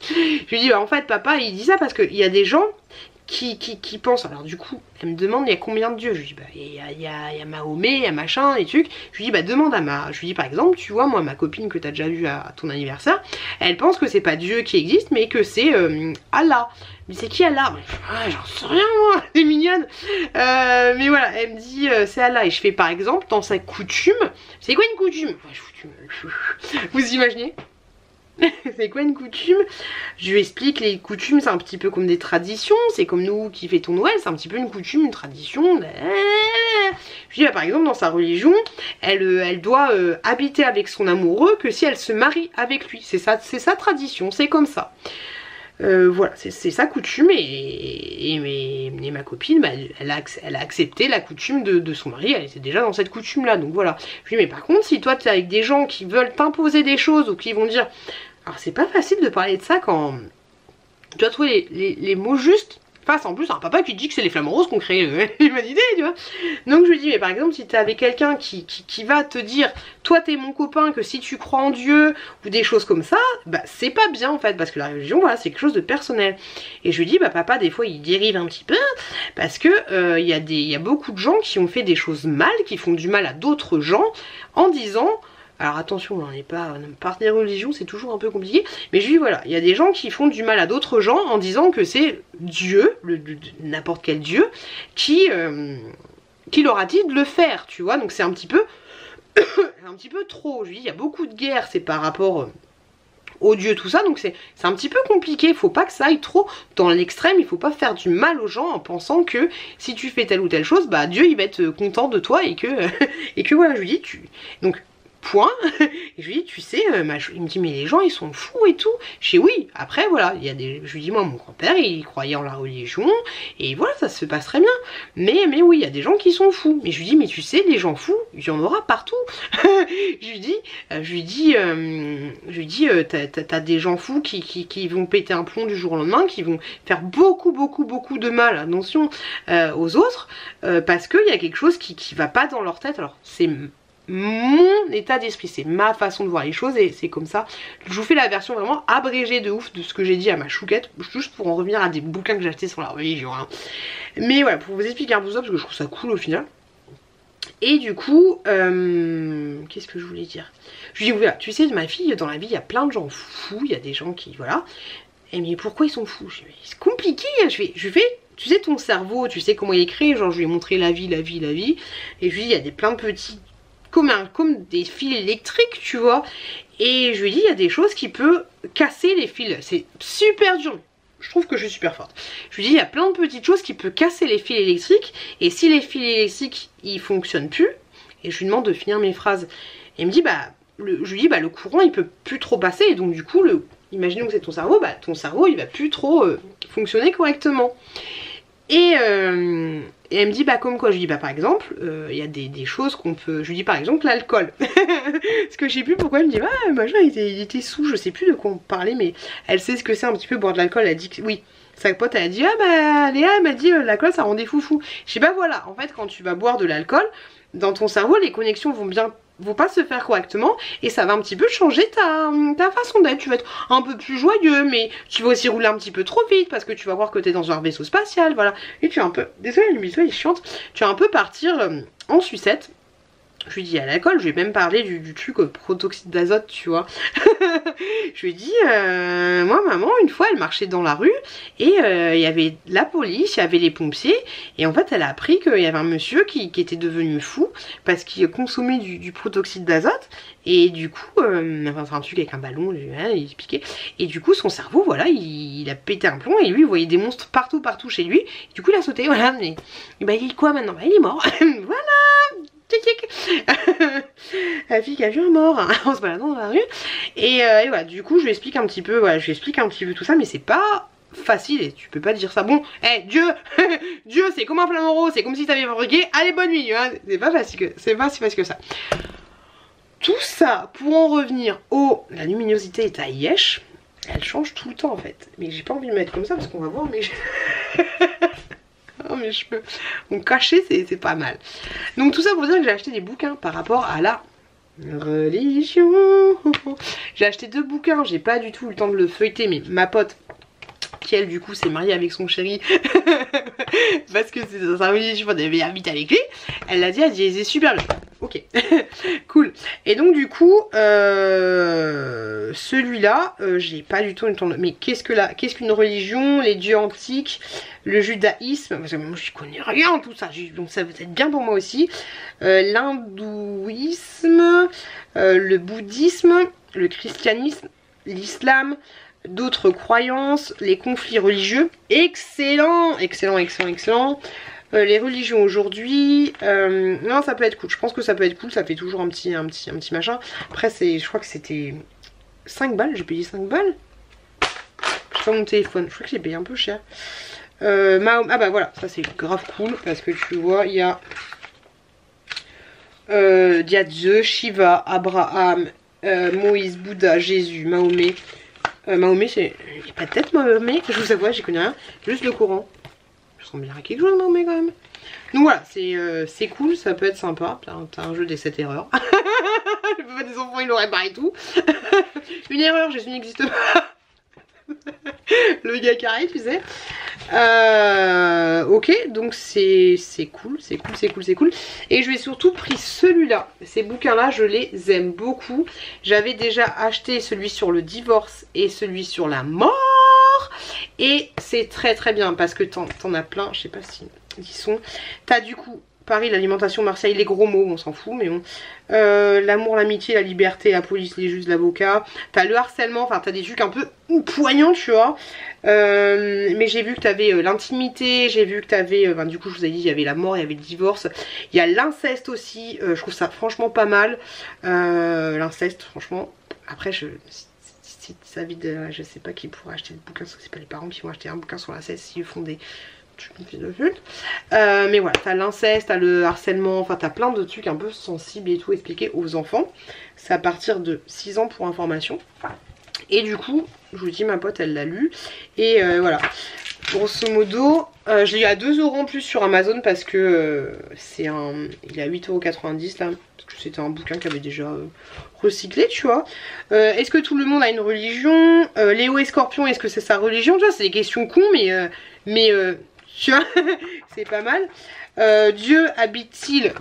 Je lui ai dit bah en fait papa il dit ça parce qu'il y a des gens... Qui pense, alors du coup elle me demande il y a combien de dieux, je lui dis bah il y a Mahomet, il y a machin et trucs, je lui dis bah demande à je lui dis par exemple tu vois moi ma copine que t'as déjà vue à ton anniversaire, elle pense que c'est pas Dieu qui existe mais que c'est Allah. Mais c'est qui Allah? J'en sais rien moi, c'est mignonne. Mais voilà, elle me dit c'est Allah et je fais par exemple dans sa coutume, c'est quoi une coutume? Vous imaginez? C'est quoi une coutume? Je lui explique les coutumes c'est un petit peu comme des traditions. C'est comme nous qui fêtons Noël, c'est un petit peu une coutume, une tradition. Je dis bah, par exemple dans sa religion elle doit habiter avec son amoureux que si elle se marie avec lui. C'est sa tradition, c'est comme ça. Voilà, c'est sa coutume et ma copine bah, elle a accepté la coutume de son mari, elle était déjà dans cette coutume là, donc voilà. Je lui dis mais par contre si toi t'es avec des gens qui veulent t'imposer des choses ou qui vont dire... Alors c'est pas facile de parler de ça quand tu dois trouver les mots justes face en plus un papa qui dit que c'est les flamants roses qu'on crée l'humanité, tu vois. Donc je lui dis, mais par exemple, si t'es avec quelqu'un qui va te dire, toi t'es mon copain, que si tu crois en Dieu ou des choses comme ça, bah c'est pas bien en fait, parce que la religion, voilà, c'est quelque chose de personnel. Et je lui dis, bah papa, des fois il dérive un petit peu, parce que il y a beaucoup de gens qui ont fait des choses mal, qui font du mal à d'autres gens, en disant... Alors attention, on n'est pas par des religions, c'est toujours un peu compliqué. Mais je dis voilà, il y a des gens qui font du mal à d'autres gens en disant que c'est Dieu, n'importe quel Dieu, qui leur a dit de le faire, tu vois. Donc c'est un petit peu trop. Je lui dis, il y a beaucoup de guerres, c'est par rapport au Dieu, tout ça. Donc c'est un petit peu compliqué. Il faut pas que ça aille trop dans l'extrême. Il faut pas faire du mal aux gens en pensant que si tu fais telle ou telle chose, bah Dieu il va être content de toi et que voilà, je lui dis donc point. Et je lui dis, tu sais, il me dit, mais les gens ils sont fous et tout. Je dis oui, après voilà, je lui dis, moi mon grand-père il croyait en la religion et voilà, ça se passe très bien. Mais oui, il y a des gens qui sont fous. Mais je lui dis, mais tu sais, les gens fous, il y en aura partout. je lui dis, t'as des gens fous qui vont péter un plomb du jour au lendemain, qui vont faire beaucoup de mal, attention, aux autres, parce qu'il y a quelque chose qui va pas dans leur tête. Alors c'est mon état d'esprit, c'est ma façon de voir les choses et c'est comme ça. Je vous fais la version vraiment abrégée de ouf de ce que j'ai dit à ma chouquette, juste pour en revenir à des bouquins que j'ai achetés sur la religion, hein. Mais voilà, pour vous expliquer un peu ça, parce que je trouve ça cool au final. Et du coup, qu'est-ce que je voulais dire? Je lui dis, voilà, tu sais, ma fille, dans la vie, il y a plein de gens fous, il y a des gens qui, voilà. Et mais pourquoi ils sont fous? C'est compliqué, hein. Je fais, tu sais, ton cerveau, tu sais comment il est créé, genre je lui ai montré la vie, et je lui dis, il y a plein de petits... comme des fils électriques, tu vois. Et je lui dis, il y a des choses qui peuvent casser les fils. C'est super dur. Je trouve que je suis super forte. Je lui dis, il y a plein de petites choses qui peuvent casser les fils électriques. Et si les fils électriques, ils fonctionnent plus, et je lui demande de finir mes phrases. Et il me dit, bah, je lui dis, bah, le courant, il peut plus trop passer. Et donc, du coup, imaginons que c'est ton cerveau, bah, ton cerveau, il va plus trop fonctionner correctement. Et elle me dit, bah comme quoi? Je lui dis, bah par exemple, il y a des choses qu'on peut... Je lui dis par exemple l'alcool. Parce que je sais plus pourquoi elle me dit, ah machin il était sous, je sais plus de quoi on parlait, mais elle sait ce que c'est un petit peu boire de l'alcool. Elle a dit que oui. Sa pote elle a dit, ah bah Léa elle m'a dit l'alcool ça rendait foufou. Je sais pas, voilà, en fait quand tu vas boire de l'alcool, dans ton cerveau les connexions vont pas se faire correctement et ça va un petit peu changer ta façon d'être. Tu vas être un peu plus joyeux, mais tu vas aussi rouler un petit peu trop vite parce que tu vas voir que t'es dans un vaisseau spatial, voilà. Et tu vas un peu, désolée le micro il est chiante, tu vas un peu partir en sucette. Je lui dis à l'alcool, je lui ai même parlé du truc au protoxyde d'azote, tu vois. Je lui ai dit, moi maman, une fois elle marchait dans la rue et il y avait la police, il y avait les pompiers et en fait elle a appris qu'il y avait un monsieur qui était devenu fou parce qu'il consommait du protoxyde d'azote et du coup, enfin c'est un truc avec un ballon, il se piquait et du coup son cerveau, voilà, il a pété un plomb et lui il voyait des monstres partout chez lui, du coup il a sauté, voilà, mais bah, il est quoi maintenant? Bah il est mort, voilà. La fille qui a vu un mort en se baladant dans la rue et voilà, du coup je lui explique un petit peu, voilà, tout ça, mais c'est pas facile et tu peux pas dire ça. Bon, hey, Dieu Dieu c'est comme un flamant rose, c'est comme si t'avais fabriqué, allez bonne nuit, hein. C'est pas si facile que ça. Tout ça pour en revenir la luminosité est à Yesh, elle change tout le temps en fait, mais j'ai pas envie de me mettre comme ça parce qu'on va voir mais oh mes cheveux. Donc caché c'est pas mal. Donc tout ça pour dire que j'ai acheté des bouquins par rapport à la religion. J'ai acheté 2 bouquins, j'ai pas du tout eu le temps de le feuilleter, mais ma pote qui elle du coup s'est mariée avec son chéri parce que c'est dans sa religion, on devait habiter avec lui. Elle l'a dit, elle dit c'est super bien. Ok, cool. Et donc du coup celui-là j'ai pas du tout eu le temps de... Mais qu'est-ce qu'une religion, les dieux antiques, le judaïsme, parce que moi je connais rien en tout ça, donc ça va être bien pour moi aussi. L'hindouisme, le bouddhisme, le christianisme, l'islam, d'autres croyances, les conflits religieux, excellent. Les religions aujourd'hui, non ça peut être cool, je pense que ça peut être cool, ça fait toujours un petit machin. Après je crois que c'était 5 balles, j'ai payé 5 balles. Je sais pas mon téléphone, je crois que j'ai payé un peu cher. Ah bah voilà, ça c'est grave cool parce que tu vois, il y a Zeus, Shiva, Abraham, Moïse, Bouddha, Jésus, Mahomet. Mahomet, c'est... Il n'y a pas de tête Mahomet, je vous avoue, j'y connais rien. Juste le Coran. ressemble bien à quelque chose, non mais quand même. Donc voilà, c'est cool, ça peut être sympa. T'as un jeu des 7 erreurs. Le papa des enfants, il l'aurait pas et tout. Une erreur, Jésus n'existe pas. Le gars carré, tu sais. Ok, donc c'est cool, c'est cool, c'est cool, c'est cool. Et je vais surtout pris celui-là. Ces bouquins-là, je les aime beaucoup. J'avais déjà acheté celui sur le divorce et celui sur la mort. Et c'est très très bien parce que t'en as plein, je sais pas si ils sont. T'as du coup Paris, l'alimentation, Marseille, les gros mots, on s'en fout, mais bon. L'amour, l'amitié, la liberté, la police, les juges, l'avocat. T'as le harcèlement, enfin t'as des trucs un peu poignants, tu vois. Mais j'ai vu que t'avais l'intimité, j'ai vu que t'avais, du coup je vous ai dit, il y avait la mort, il y avait le divorce. Il y a l'inceste aussi, je trouve ça franchement pas mal. L'inceste, franchement. Après, si ça vide, je sais pas qui pourra acheter le bouquin, parce que c'est pas les parents qui vont acheter un bouquin sur l'inceste s'ils font des... mais voilà, t'as l'inceste, t'as le harcèlement, enfin t'as plein de trucs un peu sensibles et tout expliqués aux enfants. C'est à partir de 6 ans pour information. Et du coup, je vous dis, ma pote elle l'a lu. Et voilà, grosso modo, je l'ai eu à 2 € en plus sur Amazon parce que il est à 8,90 € là. Parce que c'était un bouquin qui avait déjà recyclé, tu vois. Est-ce que tout le monde a une religion? Léo et Scorpion, est-ce que c'est sa religion? Tu vois, c'est des questions cons, mais tu vois, c'est pas mal. Dieu habite-t-il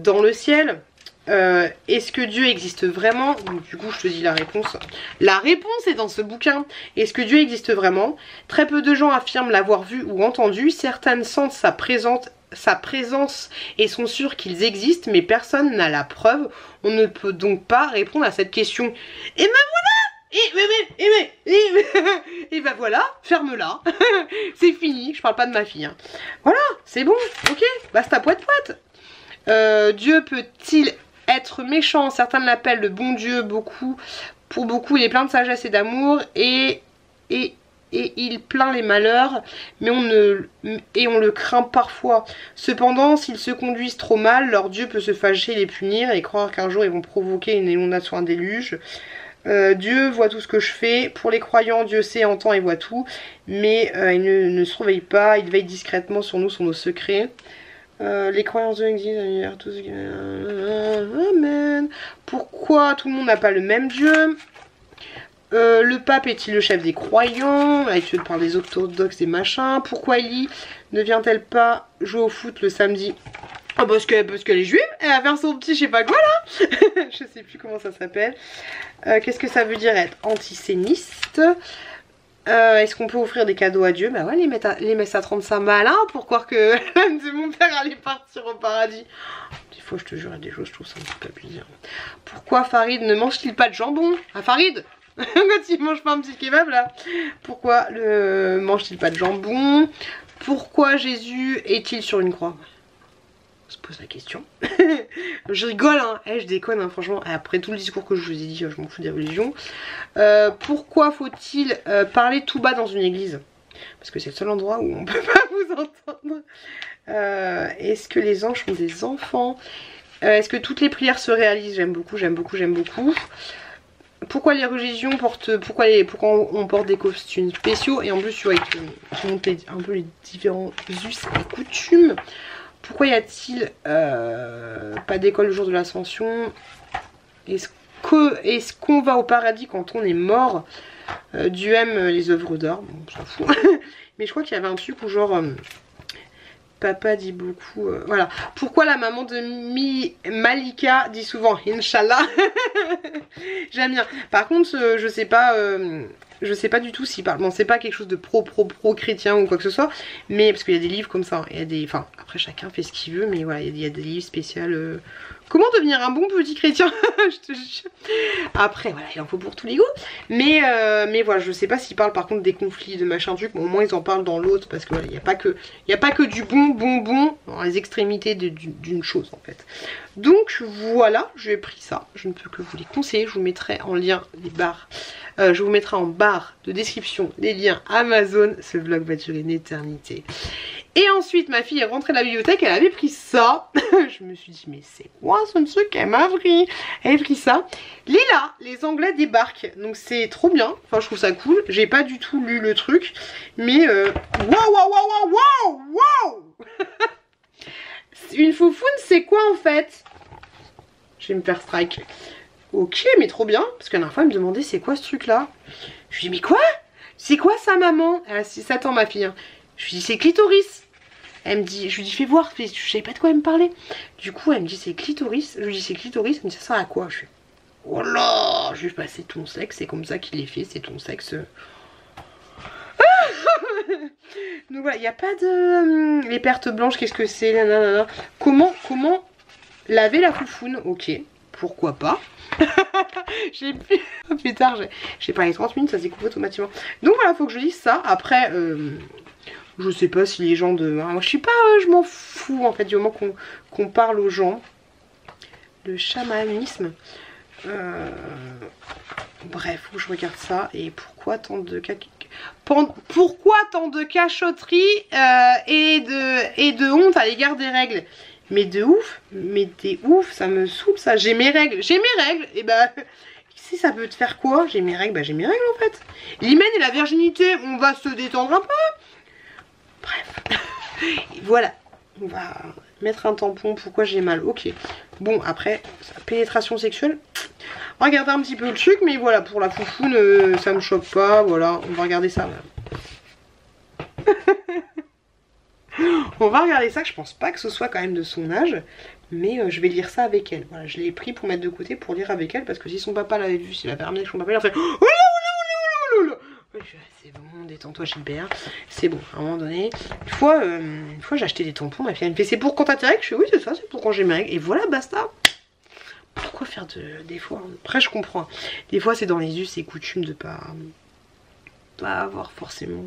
dans le ciel? Est-ce que Dieu existe vraiment? Donc, du coup je te dis la réponse. La réponse est dans ce bouquin. Est-ce que Dieu existe vraiment? Très peu de gens affirment l'avoir vu ou entendu. Certaines sentent sa présence et sont sûrs qu'ils existent, mais personne n'a la preuve. On ne peut donc pas répondre à cette question. Et ben voilà! Et ben voilà, ferme-la. C'est fini, je parle pas de ma fille, hein. Voilà, c'est bon, ok, basta poète poète. Dieu peut-il être méchant? Certains l'appellent le bon Dieu, pour beaucoup il est plein de sagesse et d'amour et il plaint les malheurs, mais on le craint parfois. Cependant, s'ils se conduisent trop mal, leur Dieu peut se fâcher et les punir et croire qu'un jour ils vont provoquer une inondation, un déluge. Dieu voit tout ce que je fais. Pour les croyants, Dieu sait, entend et voit tout. Mais il ne se réveille pas. Il veille discrètement sur nous, sur nos secrets. Les croyants Dieu existent. Tout ce... Amen. Pourquoi tout le monde n'a pas le même Dieu? Le pape est-il le chef des croyants? Là, tu parles des orthodoxes et machin. Pourquoi Ellie ne vient-elle pas jouer au foot le samedi? Oh, parce qu'elle est juive, elle va faire son petit je sais pas quoi là. Je sais plus comment ça s'appelle. Qu'est-ce que ça veut dire être antisémiste? Est-ce qu'on peut offrir des cadeaux à Dieu? Bah ouais, les messes à 35 balles, hein, pour croire que l'âme de mon père allait partir au paradis. Des fois je te jure, il y a des choses, je trouve ça un peu abusé. Pourquoi Farid ne mange-t-il pas de jambon? Ah Farid, quand il mange pas un petit kebab là. Pourquoi mange-t-il pas de jambon? Pourquoi Jésus est-il sur une croix? On se pose la question. Je rigole, hein. Je déconne, hein, franchement. Après tout le discours que je vous ai dit, je m'en fous des religions. Pourquoi faut-il parler tout bas dans une église? Parce que c'est le seul endroit où on peut pas vous entendre. Est-ce que les anges sont des enfants? Est-ce que toutes les prières se réalisent? J'aime beaucoup, j'aime beaucoup, j'aime beaucoup. Pourquoi les religions portent... Pourquoi on porte des costumes spéciaux? Et en plus, tu vois, ils montrent un peu les différents us et coutumes. Pourquoi y a-t-il pas d'école le jour de l'ascension? Est-ce qu'on va au paradis quand on est mort? Dieu aime les œuvres d'art, bon, on s'en fout. Mais je crois qu'il y avait un truc où genre... papa dit beaucoup... voilà. Pourquoi la maman de Malika dit souvent Inch'Allah? J'aime bien. Par contre, je sais pas du tout s'il parle. Bon, c'est pas quelque chose de pro chrétien ou quoi que ce soit. Mais parce qu'il y a des livres comme ça. Il y a des... Enfin, après chacun fait ce qu'il veut. Mais voilà, il y a des livres spéciaux. Comment devenir un bon petit chrétien? Je te jure. Après, voilà, il en faut pour tous les goûts. Mais voilà, je sais pas s'ils parlent par contre des conflits, de machin truc. Bon, au moins ils en parlent dans l'autre. Parce que voilà, il n'y a pas que du bon dans les extrémités d'une chose en fait. Donc voilà, j'ai pris ça. Je ne peux que vous les conseiller. Je vous mettrai en lien les barres. Je vous mettrai en barre de description les liens Amazon. Ce vlog va durer une éternité. Et ensuite ma fille est rentrée de la bibliothèque, elle avait pris ça. Je me suis dit mais c'est quoi ce truc qu'elle m'a pris? Elle a pris ça. Lila, les Anglais débarquent, donc c'est trop bien. Enfin je trouve ça cool. J'ai pas du tout lu le truc, mais waouh waouh waouh waouh waouh. Une foufoune c'est quoi en fait? Je vais me faire strike. Ok mais trop bien, parce que la dernière fois elle me demandait c'est quoi ce truc là. Je lui dis mais quoi? C'est quoi ça maman? Elle a 7 ans ma fille hein. Je lui dis c'est clitoris. Elle me dit, je lui dis fais voir, je savais pas de quoi elle me parlait. Du coup elle me dit c'est clitoris. Je lui dis c'est clitoris, elle me dit ça sert à quoi? Je fais oh là. Je lui dis bah c'est ton sexe, c'est comme ça qu'il est fait, c'est ton sexe. Donc voilà, il n'y a pas de... les pertes blanches, qu'est-ce que c'est? Comment laver la foufoune? Ok, pourquoi pas. J'ai plus... plus tard, j'ai parlé 30 minutes, ça s'est coupé automatiquement. Donc voilà, faut que je lise ça. Après, je sais pas si les gens de... moi je suis pas... je m'en fous en fait du moment qu'on parle aux gens. Le chamanisme. Bref, faut que je regarde ça. Et pourquoi tant de... Pourquoi tant de cachotterie et de honte à l'égard des règles? Mais de ouf, mais t'es ouf, ça me saoule ça. J'ai mes règles, et bah si ça peut te faire quoi? J'ai mes règles, bah j'ai mes règles en fait. L'hymen et la virginité, on va se détendre un peu. Bref, voilà, on va mettre un tampon. Pourquoi j'ai mal? Ok, bon après, pénétration sexuelle. Regardez un petit peu le truc, mais voilà, pour la foufoune, ça me choque pas, voilà, on va regarder ça. On va regarder ça, je pense pas que ce soit quand même de son âge, mais je vais lire ça avec elle. Voilà, je l'ai pris pour mettre de côté pour lire avec elle, parce que si son papa l'avait vu, s'il avait ramené avec son papa, il aurait fait oh là là là là là. C'est bon, détends-toi Gilbert, c'est bon, à un moment donné. Une fois j'ai acheté des tampons, ma fille elle me fait c'est pour quand t'as tes règles? Je fais oui c'est ça, c'est pour quand j'ai mes règles, et voilà basta. Pourquoi faire des fois? Après je comprends, des fois c'est dans les us et coutumes de pas avoir forcément,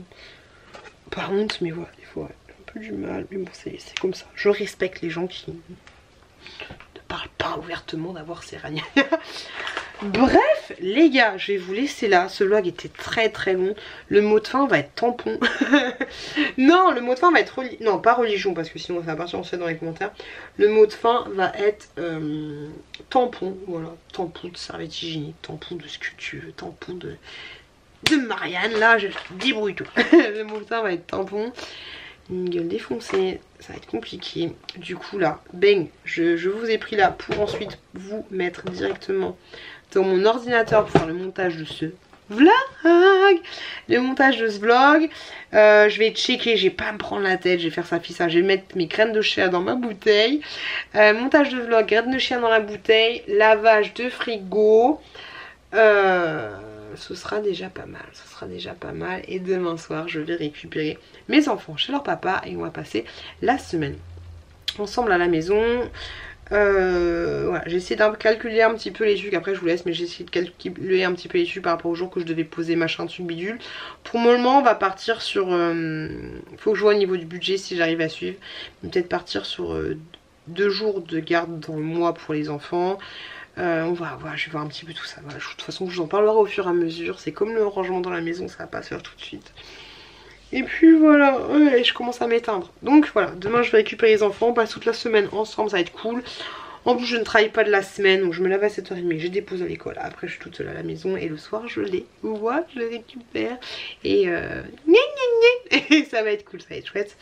pas honte, mais voilà, des fois ouais, un peu du mal, mais bon c'est comme ça. Je respecte les gens qui ne parlent pas ouvertement d'avoir ces règles. Bref les gars, je vais vous laisser là. Ce vlog était très très long. Le mot de fin va être tampon. Non, le mot de fin va être non pas religion, parce que sinon ça va partir ensuite dans les commentaires. Le mot de fin va être tampon. Voilà, tampon de serviette hygiénique, tampon de ce que tu veux, tampon de Marianne. Là je débrouille tout. Le mot de fin va être tampon. Une gueule défoncée, ça va être compliqué. Du coup là, bang, je vous ai pris là pour ensuite vous mettre directement dans mon ordinateur pour faire le montage de ce vlog. Le montage de ce vlog. Je vais checker, je vais pas me prendre la tête, je vais faire ça, je vais mettre mes graines de chia dans ma bouteille. Montage de vlog, graines de chia dans la bouteille, lavage de frigo. Ce sera déjà pas mal, ce sera déjà pas mal. Et demain soir je vais récupérer mes enfants chez leur papa et on va passer la semaine ensemble à la maison. Voilà, j'ai essayé de calculer un petit peu les trucs, après je vous laisse, mais j'ai essayé de calculer un petit peu les trucs par rapport au jour que je devais poser machin truc bidule. Pour le moment on va partir sur faut que je vois au niveau du budget si j'arrive à suivre, peut-être partir sur 2 jours de garde dans le mois pour les enfants. On va voir, je vais voir un petit peu tout ça. Voilà, de toute façon je vous en parlerai au fur et à mesure. C'est comme le rangement dans la maison, ça va pas se faire tout de suite. Et puis voilà, ouais, je commence à m'éteindre. Donc voilà, demain je vais récupérer les enfants, on passe toute la semaine ensemble, ça va être cool. En plus je ne travaille pas de la semaine, donc je me lève à 7h30, je dépose à l'école. Après je suis toute seule à la maison et le soir je les vois, je les récupère. Et et ça va être cool, ça va être chouette.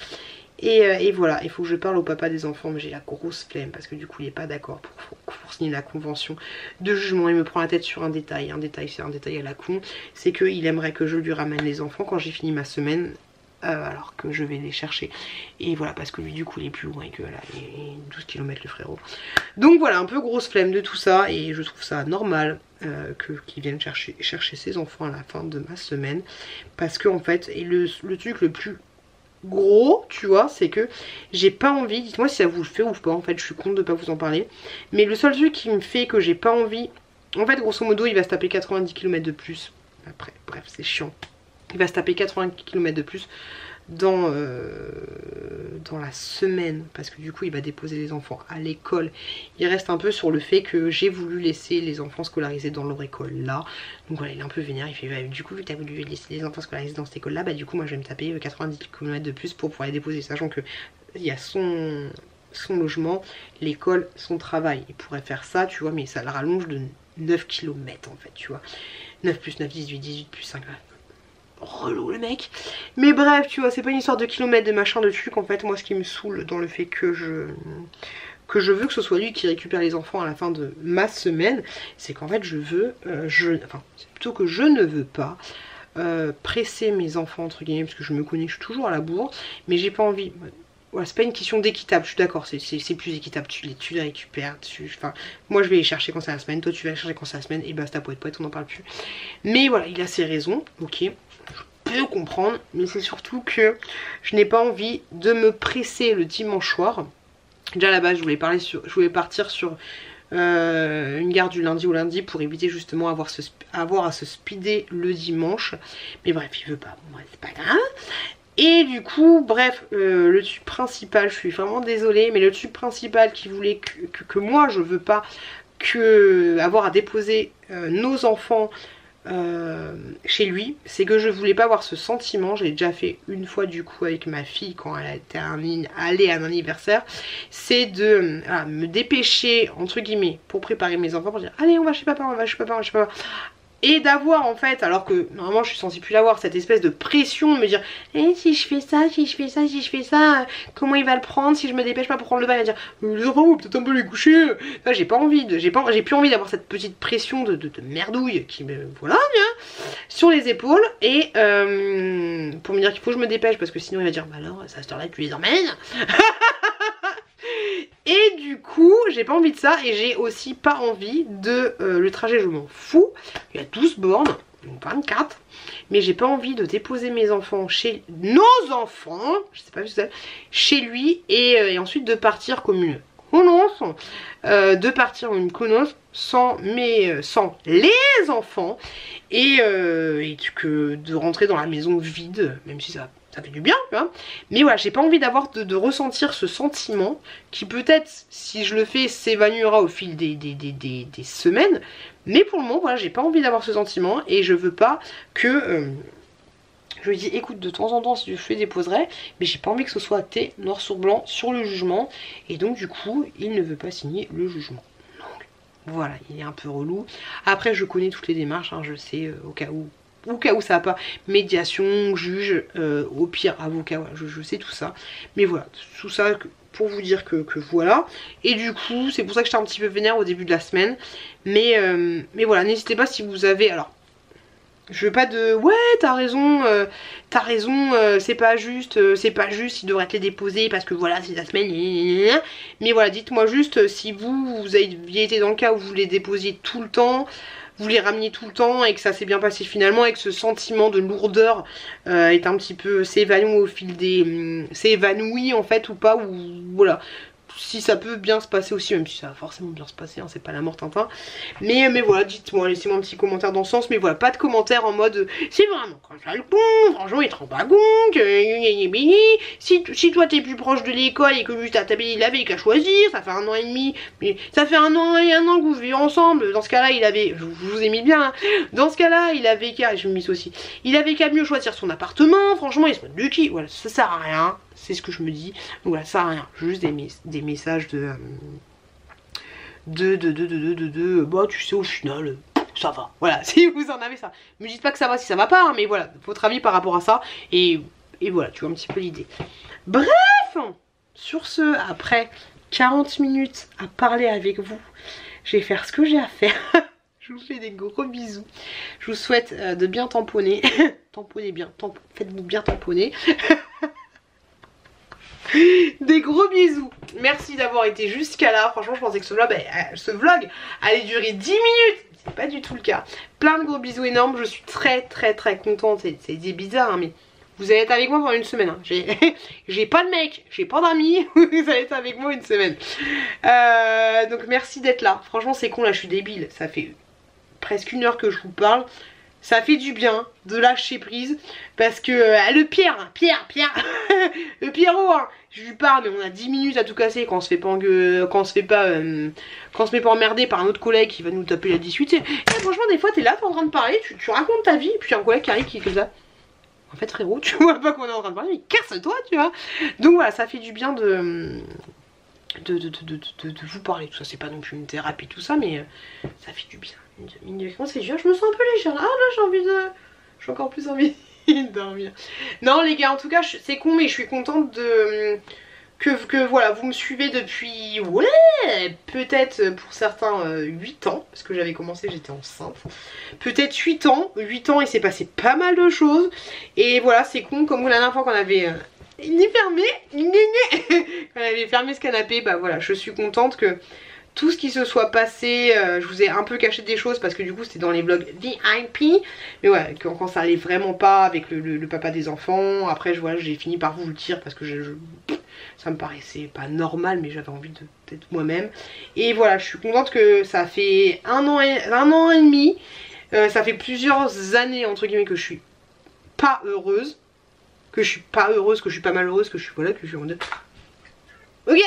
Et voilà, il faut que je parle au papa des enfants, mais j'ai la grosse flemme parce que du coup il n'est pas d'accord pour signer la convention de jugement. Il me prend la tête sur un détail c'est un détail à la con, c'est qu'il aimerait que je lui ramène les enfants quand j'ai fini ma semaine, alors que je vais les chercher. Et voilà, parce que lui du coup il est plus loin que là, il est 12 km le frérot. Donc voilà, un peu grosse flemme de tout ça et je trouve ça normal qu'il vienne chercher ses enfants à la fin de ma semaine. Parce que en fait, et le truc le plus gros tu vois, c'est que j'ai pas envie, dites-moi si ça vous le fait ou pas, en fait je suis contente de pas vous en parler, mais le seul truc qui me fait que j'ai pas envie, en fait grosso modo il va se taper 90 km de plus, après bref c'est chiant, il va se taper 80 km de plus dans la semaine, parce que du coup il va déposer les enfants à l'école. Il reste un peu sur le fait que j'ai voulu laisser les enfants scolarisés dans leur école là. Donc voilà, il est un peu vénère, il fait bah, du coup vu que tu as voulu laisser les enfants scolarisés dans cette école là, bah du coup moi je vais me taper 90 km de plus pour pouvoir les déposer, sachant que il y a son logement, l'école, son travail. Il pourrait faire ça, tu vois, mais ça le rallonge de 9 km en fait, tu vois. 9 plus 9, 18, 18 plus 5, relou le mec. Mais bref, tu vois, c'est pas une histoire de kilomètres, de machin, de trucs. En fait, moi, ce qui me saoule dans le fait que je veux que ce soit lui qui récupère les enfants à la fin de ma semaine, c'est qu'en fait, je veux, enfin, c'est plutôt que je ne veux pas presser mes enfants, entre guillemets, parce que je me connais, je suis toujours à la bourre, mais j'ai pas envie. Voilà, c'est pas une question d'équitable, je suis d'accord, c'est plus équitable, tu les récupères, enfin, moi je vais les chercher quand c'est la semaine, toi tu vas les chercher quand c'est la semaine, et basta, poète poète, on n'en parle plus. Mais voilà, il a ses raisons, ok, je peux comprendre, mais c'est surtout que je n'ai pas envie de me presser le dimanche soir. Déjà à la base, je voulais partir sur une gare du lundi au lundi pour éviter justement avoir à se speeder le dimanche. Mais bref, il veut pas, bon, c'est pas grave. Et du coup, bref, le tube principal, je suis vraiment désolée, mais le tube principal qui voulait que moi je veux pas avoir à déposer nos enfants chez lui, c'est que je voulais pas avoir ce sentiment. J'ai déjà fait une fois du coup avec ma fille quand elle était allée à un anniversaire, c'est de me dépêcher entre guillemets pour préparer mes enfants, pour dire allez on va chez papa, on va chez papa, on va chez papa. Et d'avoir en fait, alors que normalement je suis censée plus l'avoir, cette espèce de pression de me dire si je fais ça, si je fais ça, si je fais ça, comment il va le prendre, si je me dépêche pas pour prendre le bain, il va dire les enfants on va peut-être un peu les coucher. Là j'ai pas envie j'ai plus envie d'avoir cette petite pression de merdouille qui me voilà bien sur les épaules et pour me dire qu'il faut que je me dépêche parce que sinon il va dire bah alors ça cette heure-là tu les emmènes. Et du coup j'ai pas envie de ça et j'ai aussi pas envie de le trajet, je m'en fous, il y a 12 bornes, donc 24, mais j'ai pas envie de déposer mes enfants chez nos enfants, je sais pas si c'est chez lui et ensuite de partir comme une connasse, sans les enfants et que de rentrer dans la maison vide, même si ça fait du bien, tu vois. Mais voilà, j'ai pas envie d'avoir de ressentir ce sentiment qui peut-être, si je le fais, s'évanouira au fil des semaines. Mais pour le moment, voilà, j'ai pas envie d'avoir ce sentiment et je veux pas que... je lui dis, écoute, de temps en temps, si je le déposerai, mais j'ai pas envie que ce soit acté noir sur blanc sur le jugement. Et donc, du coup, il ne veut pas signer le jugement. Donc, voilà, il est un peu relou. Après, je connais toutes les démarches, hein, je sais, au cas où ça va pas, médiation, juge, au pire avocat, voilà, je sais tout ça. Mais voilà, tout ça pour vous dire que voilà. Et du coup, c'est pour ça que j'étais un petit peu vénère au début de la semaine. Mais voilà, n'hésitez pas si vous avez... Alors, je veux pas de... Ouais, t'as raison, c'est pas juste, il devrait te les déposer parce que voilà, c'est la semaine. Mais voilà, dites-moi juste si vous aviez été dans le cas où vous les déposiez tout le temps, vous les rameniez tout le temps et que ça s'est bien passé finalement et que ce sentiment de lourdeur est un petit peu s'évanouit au fil des... s'évanouit en fait ou pas, ou voilà. Si ça peut bien se passer aussi, même si ça va forcément bien se passer, hein, c'est pas la mort Tintin. Mais voilà, dites-moi, laissez-moi un petit commentaire dans ce sens. Mais voilà, pas de commentaire en mode c'est vraiment comme ça le con, franchement il te rend pas compte, si toi t'es plus proche de l'école et que juste t'as il avait qu'à choisir, ça fait 1 an et demi, mais ça fait 1 an et 1 an que vous vivez ensemble. Dans ce cas-là, il avait, je vous ai mis bien, hein. Dans ce cas-là, il avait qu'à, je me mis aussi, il avait qu'à mieux choisir son appartement, franchement il se moque de qui, voilà, ça sert à rien. C'est ce que je me dis. Donc voilà, ça sert à rien. Juste des messages bah tu sais au final ça va. Voilà, si vous en avez ça. Me dites pas que ça va si ça va pas, hein, mais voilà, votre avis par rapport à ça. Et voilà, tu vois un petit peu l'idée. Bref, sur ce, après 40 minutes à parler avec vous, je vais faire ce que j'ai à faire. Je vous fais des gros bisous. Je vous souhaite de bien tamponner. Tamponnez bien, faites-vous bien tamponner. Des gros bisous. Merci d'avoir été jusqu'à là. Franchement je pensais que ce vlog allait durer 10 minutes. C'est pas du tout le cas. Plein de gros bisous énormes. Je suis très contente. C'est bizarre hein, mais vous allez être avec moi pendant une semaine hein. J'ai pas de mec, j'ai pas d'amis. Vous allez être avec moi une semaine. Donc merci d'être là. Franchement c'est con là, je suis débile. Ça fait presque 1 heure que je vous parle. ça fait du bien de lâcher prise parce que le Pierre, le Pierrot, hein, je lui parle mais on a 10 minutes à tout casser quand on se fait pas emmerder par un autre collègue qui va nous taper la 18. Et franchement des fois t'es là, t'es en train de parler, tu racontes ta vie et puis un collègue qui arrive qui est comme ça. En fait frérot, tu vois pas qu'on est en train de parler, mais casse-toi, tu vois. Donc voilà, ça fait du bien de vous parler, tout ça. C'est pas non plus une thérapie tout ça, mais ça fait du bien. C'est dur, je me sens un peu légère là. Ah là j'ai encore plus envie de dormir. Non les gars, en tout cas c'est con, mais je suis contente de que voilà, vous me suivez depuis, ouais, peut-être pour certains 8 ans, parce que j'avais commencé, j'étais enceinte. Peut-être 8 ans, il s'est passé pas mal de choses. Et voilà, c'est con, comme la dernière fois qu'on avait quand on avait fermé ce canapé, bah voilà, je suis contente que tout ce qui se soit passé, je vous ai un peu caché des choses parce que du coup c'était dans les vlogs VIP. Mais ouais, quand ça allait vraiment pas avec le papa des enfants, après j'ai fini par vous le dire parce que ça me paraissait pas normal, mais j'avais envie d'être moi-même. Et voilà, je suis contente que ça fait un an et demi, ça fait plusieurs années entre guillemets que je suis pas heureuse. Que je suis pas heureuse, que je suis pas malheureuse, que je suis voilà, que je suis en mode ok.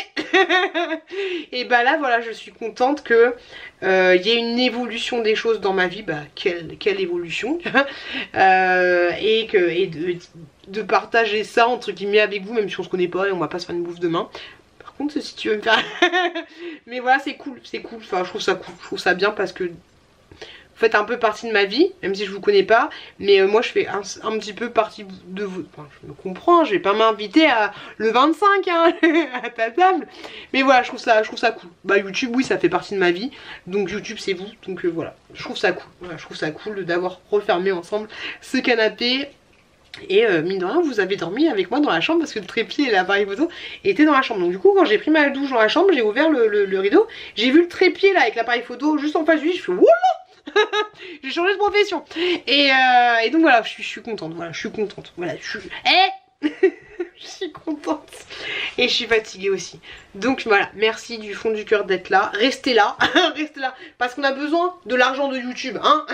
Et bah là voilà, je suis contente que y ait une évolution des choses dans ma vie. Bah quelle évolution. Et de partager ça entre guillemets avec vous, même si on se connaît pas et on va pas se faire une bouffe demain. Par contre si tu veux me faire mais voilà, c'est cool, enfin je trouve ça cool, je trouve ça bien parce que vous faites un peu partie de ma vie, même si je vous connais pas, mais moi je fais un petit peu partie de vous. Enfin, je me comprends, je vais pas m'inviter à le 25 hein, à ta table, mais voilà, je trouve ça cool. Bah YouTube, oui, ça fait partie de ma vie, donc YouTube c'est vous, donc voilà, je trouve ça cool. Voilà, je trouve ça cool d'avoir refermé ensemble ce canapé. Et mine de rien, vous avez dormi avec moi dans la chambre parce que le trépied et l'appareil photo étaient dans la chambre. Donc du coup, quand j'ai pris ma douche dans la chambre, j'ai ouvert le rideau, j'ai vu le trépied là avec l'appareil photo juste en face du lit, je fais wouah. J'ai changé de profession. Et donc voilà, je suis contente. Voilà, je suis contente. Voilà, je suis contente. Et je suis fatiguée aussi. Donc voilà, merci du fond du cœur d'être là. Restez là. Restez là. Parce qu'on a besoin de l'argent de YouTube, hein.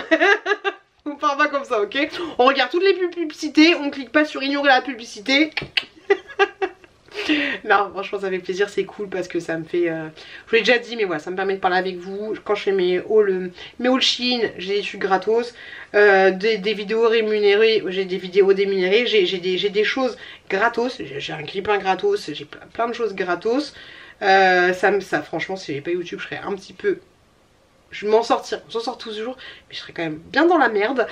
On part pas comme ça, ok? On regarde toutes les publicités, on clique pas sur ignorer la publicité. Non, franchement ça fait plaisir, c'est cool parce que ça me fait, je vous l'ai déjà dit, mais voilà, ça me permet de parler avec vous. Quand je fais mes hauls Shein, j'ai des trucs gratos, des vidéos rémunérées, j'ai des vidéos démunérées, j'ai des choses gratos, j'ai un grippin gratos, j'ai plein de choses gratos. Ça franchement, si j'avais pas YouTube, je serais un petit peu... Je m'en sortirais, on s'en sort tous les jours, mais je serais quand même bien dans la merde,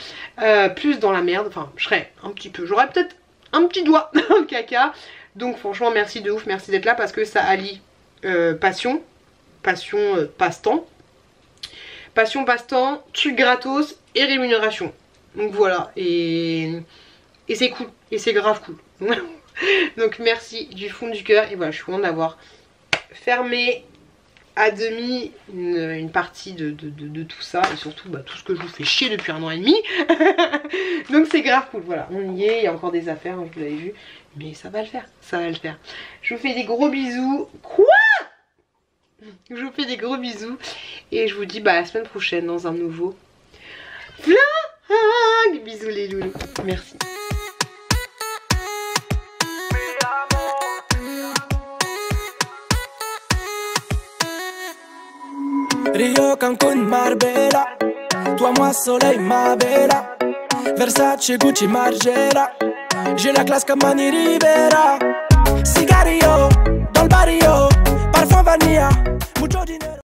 plus dans la merde, enfin je serais un petit peu, j'aurais peut-être un petit doigt dans le caca. Donc franchement merci de ouf, merci d'être là parce que ça allie passion, passe-temps, truc gratos et rémunération. Donc voilà, et c'est cool, et c'est grave cool. Donc merci du fond du cœur, et voilà, je suis contente d'avoir fermé à demi une partie de tout ça, et surtout bah, tout ce que je vous fais chier depuis 1 an et demi. Donc c'est grave cool, voilà, on y est, il y a encore des affaires, vous l'avez vu, mais ça va le faire, ça va le faire. Je vous fais des gros bisous. Quoi? Je vous fais des gros bisous, et je vous dis bah à la semaine prochaine dans un nouveau vlog. Bisous les loulous, merci. Rio, Cancun, Marbella, toi, moi, soleil, ma bella. Versace, Gucci, Margiela, j'ai la classe comme Mani Rivera. Cigarillo, dans le barrio, parfum vanilla, mucho dinero.